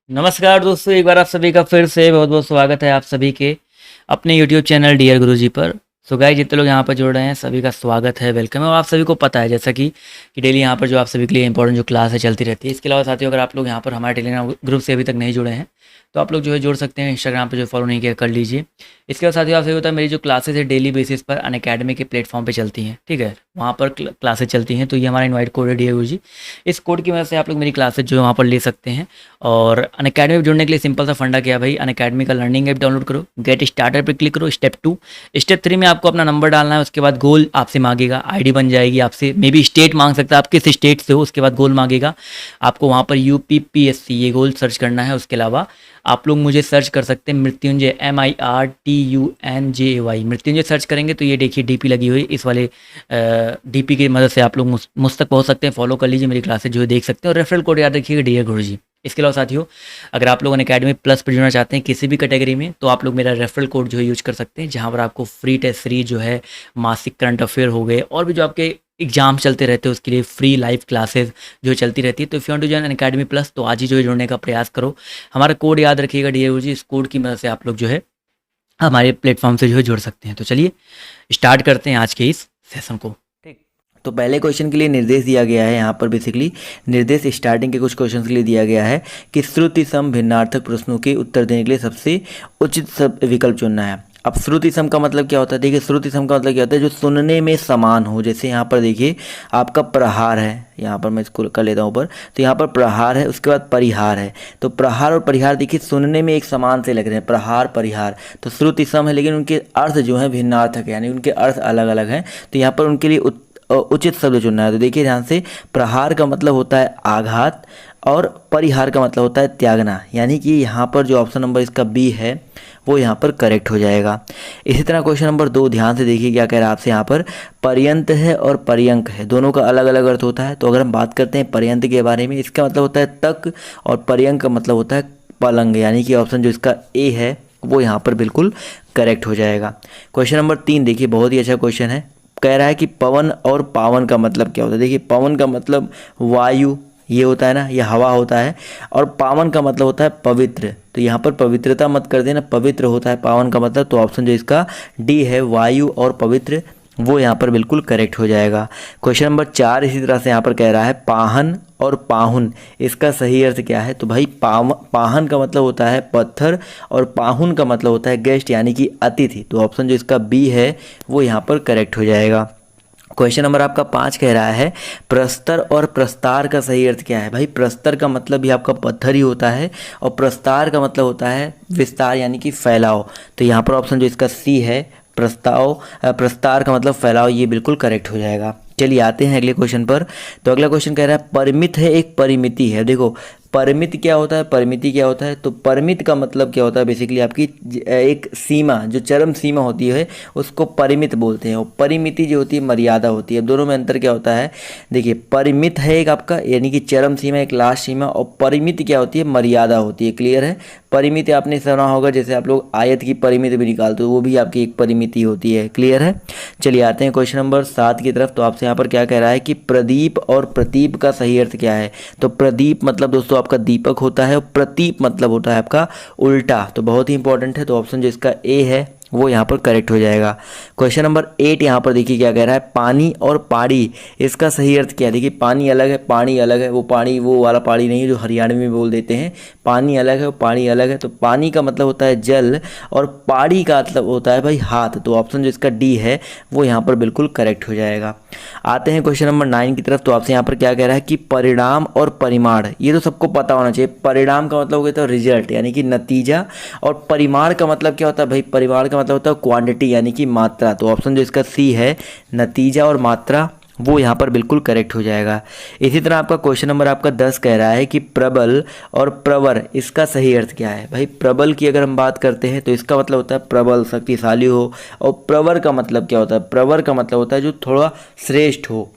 नमस्कार दोस्तों, एक बार आप सभी का फिर से बहुत बहुत स्वागत है आप सभी के अपने YouTube चैनल डियर गुरुजी पर। सो गाइस, जितने लोग यहाँ पर जुड़ रहे हैं सभी का स्वागत है, वेलकम है। और आप सभी को पता है जैसा कि डेली यहाँ पर जो आप सभी के लिए इंपॉर्टेंट जो क्लास है चलती रहती है। इसके अलावा साथियों, अगर आप लोग यहाँ पर हमारे टेलीग्राम ग्रुप से अभी तक नहीं जुड़े हैं तो आप लोग जो है जुड़ सकते हैं। इंस्टाग्राम पर जो फॉलो नहीं किया कर लीजिए। इसके बाद साथियों, आप सभी होता है मेरी जो क्लासेस है डेली बेसिस पर अनअकैडमी के प्लेटफॉर्म पर चलती हैं, ठीक है। वहाँ पर क्लासेस चलती हैं, तो ये हमारा इन्वाइट कोड है डियर गुरुजी। इस कोड की वजह से आप लोग मेरी क्लासेज जो है वहाँ पर ले सकते हैं। और अनअकैडमी में जुड़ने के लिए सिंपल सा फंडा क्या है भाई, अनअकैडमी का लर्निंग ऐप डाउनलोड करो, गेट स्टार्टर पे क्लिक करो, स्टेप 2। स्टेप 3 में आपको अपना नंबर डालना है, उसके बाद गोल आपसे मांगेगा, आईडी बन जाएगी आपसे, मे बी स्टेट मांग सकता है, आप किस स्टेट से हो, उसके बाद गोल मांगेगा आपको। वहाँ पर UPPSC ये गोल सर्च करना है। उसके अलावा आप लोग मुझे सर्च कर सकते हैं मृत्युंजय, MIRTUNJAY, मृत्युंजय सर्च करेंगे तो ये देखिए DP लगी हुई, इस वाले DP की मदद से आप लोग मुझ तक पहुँच सकते हैं। फॉलो कर लीजिए, मेरी क्लासेज जो है देख सकते हैं। और रेफरल कोड याद रखिएगा डियर गुरुजी। इसके अलावा साथियों, अगर आप लोग अनअकैडमी प्लस पर जुड़ना चाहते हैं किसी भी कैटेगरी में, तो आप लोग मेरा रेफरल कोड जो है यूज कर सकते हैं, जहां पर आपको फ्री टेस्ट सीरीज जो है, मासिक करंट अफेयर हो गए, और भी जो आपके एग्जाम चलते रहते हैं उसके लिए फ्री लाइव क्लासेस जो चलती रहती है। तो if you want to join Unacademy plus तो आज ही जो है जुड़ने का प्रयास करो। हमारा कोड याद रखिएगा डियर गुरुजी। इस कोड की मदद से आप लोग जो है हमारे प्लेटफॉर्म से जो है जुड़ सकते हैं। तो चलिए स्टार्ट करते हैं आज के इस सेशन को। तो पहले क्वेश्चन के लिए निर्देश दिया गया है। यहाँ पर बेसिकली निर्देश स्टार्टिंग के कुछ क्वेश्चन के लिए दिया गया है कि श्रुति सम भिन्नार्थक प्रश्नों के उत्तर देने के लिए सबसे उचित विकल्प चुनना है। अब श्रुति सम का मतलब क्या होता है? देखिए, श्रुति सम का मतलब क्या होता है? जो सुनने में समान हो। जैसे यहाँ पर देखिए आपका प्रहार है, यहाँ पर मैं इसको कर लेता हूँ ऊपर, तो यहाँ पर प्रहार है, उसके बाद परिहार है। तो प्रहार और परिहार देखिए सुनने में एक समान से लग रहे हैं, प्रहार परिहार, तो श्रुति सम है, लेकिन उनके अर्थ जो है भिन्नार्थक है, यानी उनके अर्थ अलग अलग हैं। तो यहाँ पर उनके लिए उचित शब्द चुनना है। तो देखिए ध्यान से, प्रहार का मतलब होता है आघात और परिहार का मतलब होता है त्यागना, यानी कि यहाँ पर जो ऑप्शन नंबर इसका बी है वो यहाँ पर करेक्ट हो जाएगा। इसी तरह क्वेश्चन नंबर 2 ध्यान से देखिए क्या कह रहा है आपसे। यहाँ पर पर्यंत है और पर्यंक है, दोनों का अलग अलग अर्थ होता है। तो अगर हम बात करते हैं पर्यंत के बारे में, इसका मतलब होता है तक, और पर्यंक का मतलब होता है पलंग, यानी कि ऑप्शन जो इसका ए है वो यहाँ पर बिल्कुल करेक्ट हो जाएगा। क्वेश्चन नंबर 3 देखिए, बहुत ही अच्छा क्वेश्चन है। कह रहा है कि पवन और पावन का मतलब क्या होता है। देखिए, पवन का मतलब वायु ये होता है ना, ये हवा होता है, और पावन का मतलब होता है पवित्र। तो यहाँ पर पवित्रता मत कर देना, पवित्र होता है पावन का मतलब। तो ऑप्शन जो इसका डी है वायु और पवित्र, वो यहाँ पर बिल्कुल करेक्ट हो जाएगा। क्वेश्चन नंबर 4 इसी तरह से यहाँ पर कह रहा है पाहन और पाहुन, इसका सही अर्थ क्या है? तो भाई पाहन का मतलब होता है पत्थर, और पाहुन का मतलब होता है गेस्ट, यानी कि अतिथि। तो ऑप्शन जो इसका बी है वो यहाँ पर करेक्ट हो जाएगा। क्वेश्चन नंबर आपका 5 कह रहा है प्रस्तर और प्रस्तार का सही अर्थ क्या है? भाई, प्रस्तर का मतलब भी आपका पत्थर ही होता है, और प्रस्तार का मतलब होता है विस्तार, यानी कि फैलाव। तो यहाँ पर ऑप्शन जो इसका सी है प्रस्तार का मतलब फैलाव, ये बिल्कुल करेक्ट हो जाएगा। चलिए आते हैं अगले क्वेश्चन पर। तो अगला क्वेश्चन कह रहा है परिमित है एक परिमिति है। देखो, परिमित क्या होता है, परिमिति क्या होता है? तो परिमित का मतलब क्या होता है? बेसिकली आपकी एक सीमा, जो चरम सीमा होती है उसको परिमित बोलते हैं, और परिमिति जो होती है मर्यादा होती है। दोनों में अंतर क्या होता है? देखिए, परिमित है एक आपका यानी कि चरम सीमा, एक लास्ट सीमा, और परिमित क्या होती है? मर्यादा होती है। क्लियर है? परिमिति आपने सुना होगा, जैसे आप लोग आयत की परिमिति भी निकालते हो, वो भी आपकी एक परिमिति होती है। क्लियर है? चलिए आते हैं क्वेश्चन नंबर 7 की तरफ। तो आपसे यहाँ पर क्या कह रहा है कि प्रदीप और प्रतीप का सही अर्थ क्या है? तो प्रदीप मतलब दोस्तों आपका दीपक होता है, और प्रतीप मतलब होता है आपका उल्टा। तो बहुत ही इंपॉर्टेंट है। तो ऑप्शन जो इसका ए है वो यहाँ पर करेक्ट हो जाएगा। क्वेश्चन नंबर 8 यहाँ पर देखिए क्या कह रहा है पानी और पाड़ी, इसका सही अर्थ क्या है? देखिए, पानी अलग है, पानी अलग है। वो पानी वो वाला पानी नहीं है जो हरियाणवी में बोल देते हैं, पानी अलग है, पानी अलग है। तो पानी का मतलब होता है जल, और पाड़ी का मतलब होता है भाई हाथ। तो ऑप्शन जो इसका डी है वो यहाँ पर बिल्कुल करेक्ट हो जाएगा। आते हैं क्वेश्चन नंबर 9 की तरफ। तो आपसे यहाँ पर क्या कह रहा है कि परिणाम और परिमाण, ये तो सबको पता होना चाहिए। परिणाम का मतलब होता है रिजल्ट, यानी कि नतीजा, और परिमाण का मतलब क्या होता है? भाई, परिमाण का मतलब होता है क्वांटिटी, यानी कि मात्रा। तो ऑप्शन जो इसका सी है नतीजा और मात्रा, वो यहाँ पर बिल्कुल करेक्ट हो जाएगा। इसी तरह आपका क्वेश्चन नंबर आपका 10 कह रहा है कि प्रबल और प्रवर, इसका सही अर्थ क्या है? भाई, प्रबल की अगर हम बात करते हैं तो इसका मतलब होता है प्रबल, शक्तिशाली हो, और प्रवर का मतलब क्या होता है? प्रवर का मतलब होता है जो थोड़ा श्रेष्ठ हो।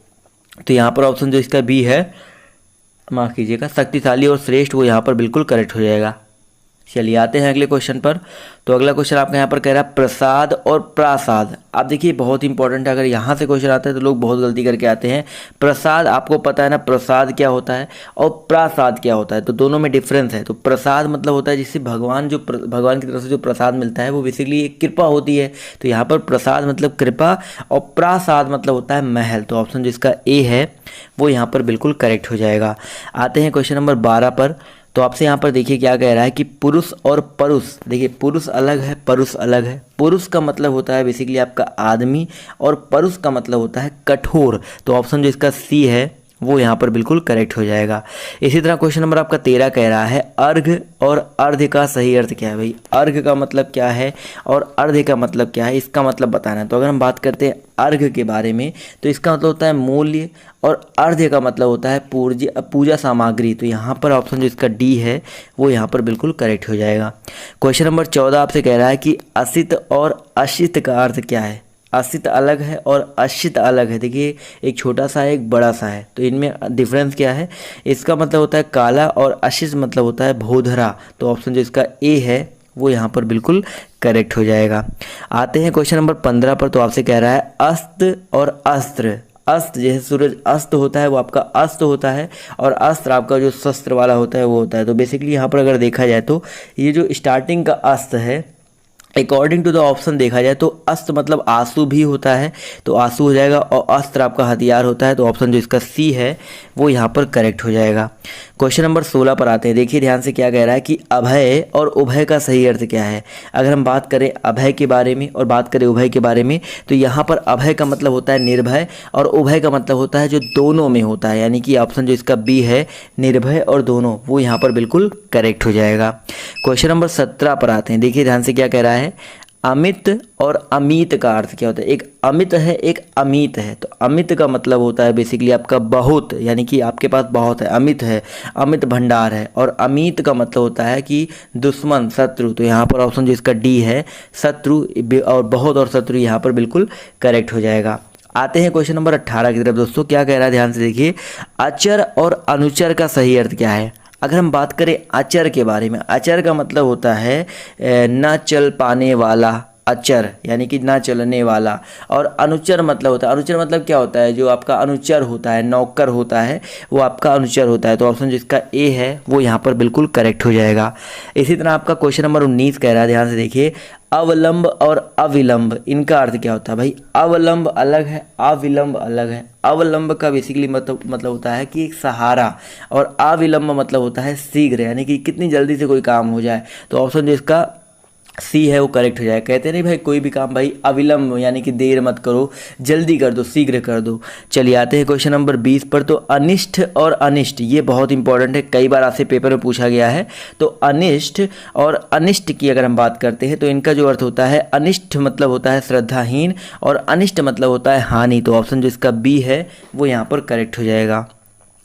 तो यहाँ पर ऑप्शन जो इसका बी है, माफ़ कीजिएगा, शक्तिशाली और श्रेष्ठ, वो यहाँ पर बिल्कुल करेक्ट हो जाएगा। चलिए आते हैं अगले क्वेश्चन पर। तो अगला क्वेश्चन आपका यहाँ पर कह रहा है प्रसाद और प्रासाद। आप देखिए बहुत इंपॉर्टेंट है, अगर यहाँ से क्वेश्चन आता है तो लोग बहुत गलती करके आते हैं। प्रसाद आपको पता है ना, प्रसाद क्या होता है और प्रासाद क्या होता है, तो दोनों में डिफरेंस है। तो प्रसाद मतलब होता है जिससे भगवान की तरफ से जो प्रसाद मिलता है वो बेसिकली एक कृपा होती है। तो यहाँ पर प्रसाद मतलब कृपा और प्रासाद मतलब होता है महल। तो ऑप्शन जिसका ए है वो यहाँ पर बिल्कुल करेक्ट हो जाएगा। आते हैं क्वेश्चन नंबर 12 पर। तो आपसे यहाँ पर देखिए क्या कह रहा है कि पुरुष और परुष। देखिए पुरुष अलग है, परुष अलग है। पुरुष का मतलब होता है बेसिकली आपका आदमी और परुष का मतलब होता है कठोर। तो ऑप्शन जो इसका सी है वो यहाँ पर बिल्कुल करेक्ट हो जाएगा। इसी तरह क्वेश्चन नंबर आपका 13 कह रहा है अर्घ और अर्घ का सही अर्थ क्या है। भाई अर्घ का मतलब क्या है और अर्घ का मतलब क्या है, इसका मतलब बताना है। तो अगर हम बात करते हैं अर्घ के बारे में तो इसका मतलब होता है मूल्य और अर्घ का मतलब होता है पूजा सामग्री। तो यहाँ पर ऑप्शन जो इसका डी है वो यहाँ पर बिल्कुल करेक्ट हो जाएगा। क्वेश्चन नंबर 14 आपसे कह रहा है कि असित और अशित का अर्थ क्या है। असित अलग है और अशित अलग है। देखिए एक छोटा सा है एक बड़ा सा है, तो इनमें डिफरेंस क्या है। इसका मतलब होता है काला और अशित मतलब होता है भोधरा। तो ऑप्शन जो इसका ए है वो यहाँ पर बिल्कुल करेक्ट हो जाएगा। आते हैं क्वेश्चन नंबर 15 पर। तो आपसे कह रहा है अस्त और अस्त्र। अस्त जैसे सूरज अस्त होता है वो आपका अस्त होता है और अस्त्र आपका जो शस्त्र वाला होता है वो होता है। तो बेसिकली यहाँ पर अगर देखा जाए तो ये जो स्टार्टिंग का अस्त है अकॉर्डिंग टू द ऑप्शन देखा जाए तो अस्त्र मतलब आंसू भी होता है, तो आंसू हो जाएगा। और अस्त्र आपका हथियार होता है, तो ऑप्शन जो इसका सी है वो यहाँ पर करेक्ट हो जाएगा। क्वेश्चन नंबर 16 पर आते हैं। देखिए ध्यान से क्या कह रहा है कि अभय और उभय का सही अर्थ क्या है। अगर हम बात करें अभय के बारे में और बात करें उभय के बारे में तो यहाँ पर अभय का मतलब होता है निर्भय और उभय का मतलब होता है जो दोनों में होता है, यानी कि ऑप्शन जो इसका बी है निर्भय और दोनों, वो यहाँ पर बिल्कुल करेक्ट हो जाएगा। क्वेश्चन नंबर 17 पर आते हैं। देखिए ध्यान से क्या कह रहा है अमित और अमित का अर्थ क्या होता है। एक अमित है एक अमित है। तो अमित का मतलब होता है बेसिकली आपका बहुत, यानी कि आपके पास बहुत है, अमित है, अमित भंडार है। और अमित का मतलब होता है कि दुश्मन शत्रु। तो यहाँ पर ऑप्शन जो इसका डी है शत्रु और बहुत और शत्रु यहाँ पर बिल्कुल करेक्ट हो जाएगा। आते हैं क्वेश्चन नंबर 18 की तरफ। दोस्तों क्या कह रहा है ध्यान से देखिए अचर और अनुचर का सही अर्थ क्या है। अगर हम बात करें अचर के बारे में, अचर का मतलब होता है न चल पाने वाला, अचर यानी कि ना चलने वाला। और अनुचर मतलब होता है, अनुचर मतलब क्या होता है, जो आपका अनुचर होता है, नौकर होता है, वो आपका अनुचर होता है। तो ऑप्शन जिसका ए है वो यहाँ पर बिल्कुल करेक्ट हो जाएगा। इसी तरह आपका क्वेश्चन नंबर 19 कह रहा है, ध्यान से देखिए अवलंब और अविलंब, इनका अर्थ क्या होता है। भाई अवलंब अलग है, अविलंब अलग है। अवलंब का बेसिकली मतलब होता है कि एक सहारा, और अविलंब मतलब होता है शीघ्र, यानी कि कितनी जल्दी से कोई काम हो जाए। तो ऑप्शन जो इसका सी है वो करेक्ट हो जाएगा। कहते नहीं भाई कोई भी काम भाई अविलंब यानी कि देर मत करो, जल्दी कर दो, शीघ्र कर दो। चलिए आते हैं क्वेश्चन नंबर 20 पर। तो अनिष्ट और अनिष्ट ये बहुत इंपॉर्टेंट है, कई बार आपसे पेपर में पूछा गया है। तो अनिष्ट और अनिष्ट की अगर हम बात करते हैं तो इनका जो अर्थ होता है, अनिष्ट मतलब होता है श्रद्धाहीन और अनिष्ट मतलब होता है हानि। तो ऑप्शन जो इसका बी है वो यहाँ पर करेक्ट हो जाएगा।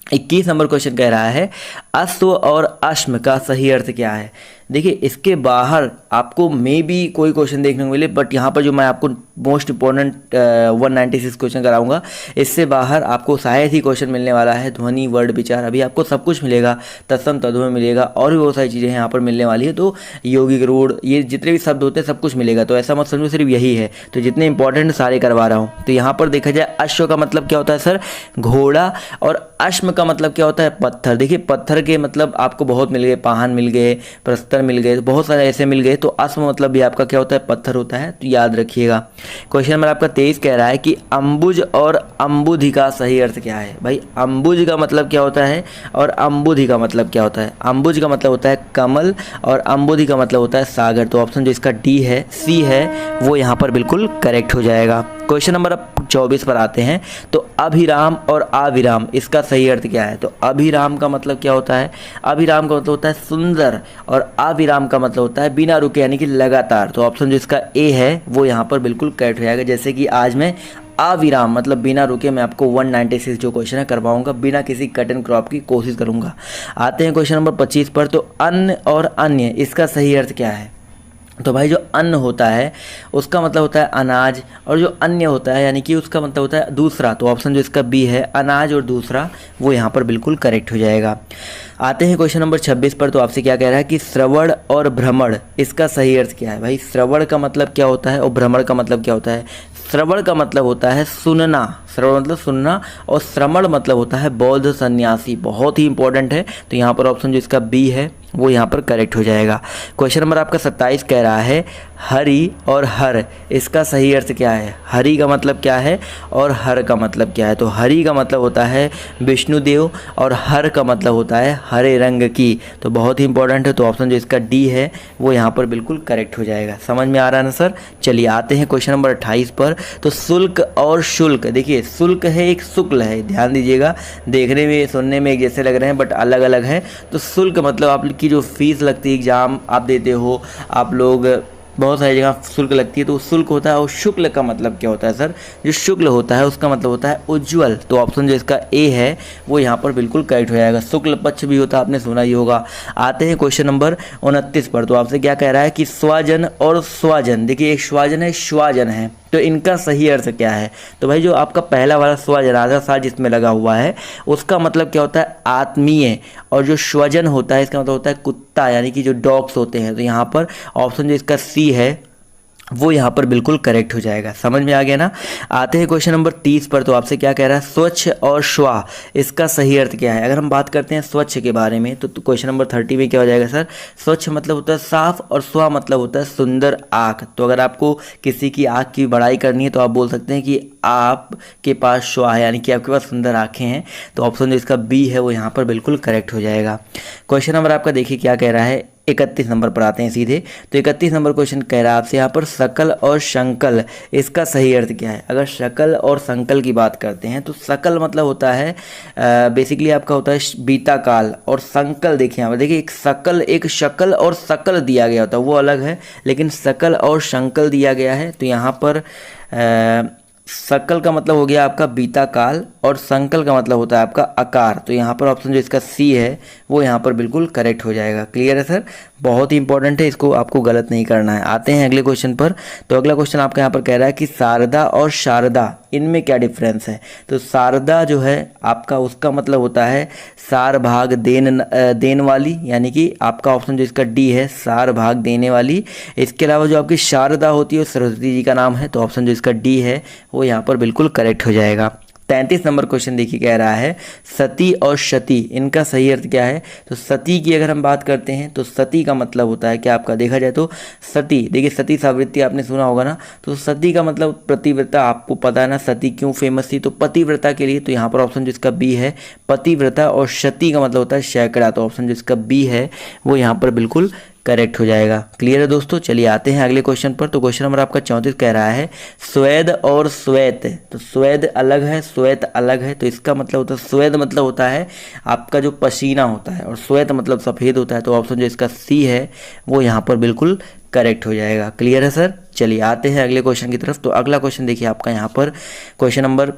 21 नंबर क्वेश्चन कह रहा है अश्व और अश्म का सही अर्थ क्या है। देखिए इसके बाहर आपको मे बी कोई क्वेश्चन देखने को मिले, बट यहाँ पर जो मैं आपको मोस्ट इंपॉर्टेंट 196 क्वेश्चन कराऊंगा, इससे बाहर आपको शायद ही क्वेश्चन मिलने वाला है। ध्वनि वर्ड विचार अभी आपको सब कुछ मिलेगा, तत्सम तद्भव मिलेगा और भी बहुत सारी चीज़ें यहाँ पर मिलने वाली है। तो यौगिक रूढ़ ये जितने भी शब्द होते हैं सब कुछ मिलेगा, तो ऐसा मत समझो सिर्फ यही है। तो जितने इंपॉर्टेंट सारे करवा रहा हूँ। तो यहाँ पर देखा जाए अश्व का मतलब क्या होता है सर, घोड़ा, और अश्म का मतलब क्या होता है, पत्थर। देखिए पत्थर के मतलब आपको बहुत मिल गए, पाहन मिल गए, प्रस्तर मिल गए, बहुत सारे ऐसे मिल गए। तो अश्म मतलब भी आपका क्या होता है, पत्थर होता है। तो याद रखिएगा। क्वेश्चन नंबर आपका 23 कह रहा है कि अम्बुज और अम्बुधि का सही अर्थ क्या है। भाई अम्बुज का मतलब क्या होता है और अम्बुधि का मतलब क्या होता है। अम्बुज का मतलब होता है कमल और अम्बुधि का मतलब होता है सागर। तो ऑप्शन जो इसका डी है, सी है, वो यहाँ पर बिल्कुल करेक्ट हो जाएगा। क्वेश्चन नंबर 24 पर आते हैं। तो अभिराम और अविराम इसका सही अर्थ क्या है। तो अभिराम का मतलब क्या होता है, अभिराम का मतलब होता है सुंदर और अविराम का मतलब होता है बिना रुके यानी कि लगातार। तो ऑप्शन जो इसका ए है वो यहाँ पर बिल्कुल करेक्ट हो जाएगा। जैसे कि आज मैं अविराम मतलब बिना रुके मैं आपको 196 जो क्वेश्चन है करवाऊंगा, बिना किसी कट एंड क्रॉप की कोशिश करूंगा। आते हैं क्वेश्चन नंबर 25 पर। तो अन्न और अन्य इसका सही अर्थ क्या है। तो भाई जो अन्न होता है उसका मतलब होता है अनाज, और जो अन्य होता है यानी कि उसका मतलब होता है दूसरा। तो ऑप्शन जो इसका बी है, अनाज और दूसरा, वो यहाँ पर बिल्कुल करेक्ट हो जाएगा। आते हैं क्वेश्चन नंबर 26 पर। तो आपसे क्या कह रहा है कि श्रवण और भ्रमण इसका सही अर्थ क्या है। भाई श्रवण का मतलब क्या होता है और भ्रमण का मतलब क्या होता है। श्रवण का मतलब होता है सुनना, श्रवण मतलब सुनना, और श्रमण मतलब होता है बौद्ध सन्यासी। बहुत ही इंपॉर्टेंट है। तो यहाँ पर ऑप्शन जो इसका बी है वो यहाँ पर करेक्ट हो जाएगा। क्वेश्चन नंबर आपका 27 कह रहा है हरि और हर इसका सही अर्थ क्या है। हरि का मतलब क्या है और हर का मतलब क्या है। तो हरि का मतलब होता है विष्णुदेव और हर का मतलब होता है हरे रंग की। तो बहुत ही इंपॉर्टेंट है। तो ऑप्शन जो इसका डी है वो यहाँ पर बिल्कुल करेक्ट हो जाएगा। समझ में आ रहा है ना सर। चलिए आते हैं क्वेश्चन नंबर 28 पर। तो शुल्क और शुल्क, देखिए शुल्क है एक शुक्ल है, ध्यान दीजिएगा, देखने में सुनने में एक जैसे लग रहे हैं बट अलग अलग है। तो शुल्क मतलब आपकी जो फीस लगती है, एग्जाम आप देते हो, आप लोग बहुत सारी जगह शुल्क लगती है, तो शुल्क होता है। और शुक्ल का मतलब क्या होता है सर। जो शुक्ल होता है उसका मतलब होता है उज्ज्वल। तो ऑप्शन जो इसका ए है वो यहाँ पर बिल्कुल करेक्ट हो जाएगा। शुक्ल पक्ष भी होता है, आपने सुना ही होगा। आते हैं क्वेश्चन नंबर 29 पर। तो आपसे क्या कह रहा है कि स्वजन और स्वजन, देखिए एक स्वजन है, श्वाजन है, तो इनका सही अर्थ क्या है। तो भाई जो आपका पहला वाला स्वजन आधा सा जिसमें लगा हुआ है उसका मतलब क्या होता है आत्मीय, और जो स्वजन होता है इसका मतलब होता है कुत्ता, यानी कि जो डॉग्स होते हैं। तो यहाँ पर ऑप्शन जो इसका सी है वो यहाँ पर बिल्कुल करेक्ट हो जाएगा। समझ में आ गया ना। आते हैं क्वेश्चन नंबर 30 पर। तो आपसे क्या कह रहा है स्वच्छ और श्वा इसका सही अर्थ क्या है। अगर हम बात करते हैं स्वच्छ के बारे में तो क्वेश्चन नंबर 30 में क्या हो जाएगा सर। स्वच्छ मतलब होता है साफ और स्वा मतलब होता है सुंदर आँख। तो अगर आपको किसी की आँख की बड़ाई करनी है तो आप बोल सकते हैं कि आपके पास श्वा है, यानी कि आपके पास सुंदर आँखें हैं। तो ऑप्शन जो इसका बी है वो यहाँ पर बिल्कुल करेक्ट हो जाएगा। क्वेश्चन नंबर आपका देखिए क्या कह रहा है 31 नंबर पर आते हैं सीधे। तो 31 नंबर क्वेश्चन कह रहा है आपसे यहाँ पर सकल और संकल इसका सही अर्थ क्या है। अगर शकल और संकल की बात करते हैं तो सकल मतलब होता है बेसिकली आपका होता है बीता काल, और संकल देखिए यहाँ पर, देखिए एक सकल, एक शकल और सकल दिया गया होता है वो अलग है, लेकिन सकल और संकल दिया गया है। तो यहाँ पर सकल का मतलब हो गया आपका बीता काल और संकल का मतलब होता है आपका आकार। तो यहाँ पर ऑप्शन जो इसका सी है वो यहाँ पर बिल्कुल करेक्ट हो जाएगा। क्लियर है सर। बहुत ही इंपॉर्टेंट है, इसको आपको गलत नहीं करना है। आते हैं अगले क्वेश्चन पर। तो अगला क्वेश्चन आपका यहाँ पर कह रहा है कि शारदा और शारदा इनमें क्या डिफरेंस है। तो शारदा जो है आपका उसका मतलब होता है सार भाग देन वाली, यानी कि आपका ऑप्शन जो इसका डी है सार भाग देने वाली। इसके अलावा जो आपकी शारदा होती है वो सरस्वती जी का नाम है। तो ऑप्शन जो इसका डी है वो यहाँ पर बिल्कुल करेक्ट हो जाएगा। 33 नंबर क्वेश्चन देखिए कह रहा है सती और शती इनका सही अर्थ क्या है। तो सती की अगर हम बात करते हैं तो सती का मतलब होता है क्या आपका देखा जाए तो सती, देखिए सती सावित्री आपने सुना होगा ना। तो सती का मतलब पतिव्रता, आपको पता है ना सती क्यों फेमस थी, तो पतिव्रता के लिए। तो यहाँ पर ऑप्शन जिसका बी है पतिव्रता, और शती का मतलब होता है सैकड़ा। तो ऑप्शन जिसका बी है वो यहाँ पर बिल्कुल करेक्ट हो जाएगा। क्लियर है दोस्तों। चलिए आते हैं अगले क्वेश्चन पर। तो क्वेश्चन नंबर आपका 34 कह रहा है स्वेद और श्वेत। तो स्वेद अलग है, श्वेत अलग है। तो इसका मतलब होता है स्वेद मतलब होता है आपका जो पसीना होता है, और श्वेत मतलब सफ़ेद होता है। तो ऑप्शन जो इसका सी है वो यहाँ पर बिल्कुल करेक्ट हो जाएगा। क्लियर है सर। चलिए आते हैं अगले क्वेश्चन की तरफ। तो अगला क्वेश्चन देखिए आपका यहाँ पर क्वेश्चन नंबर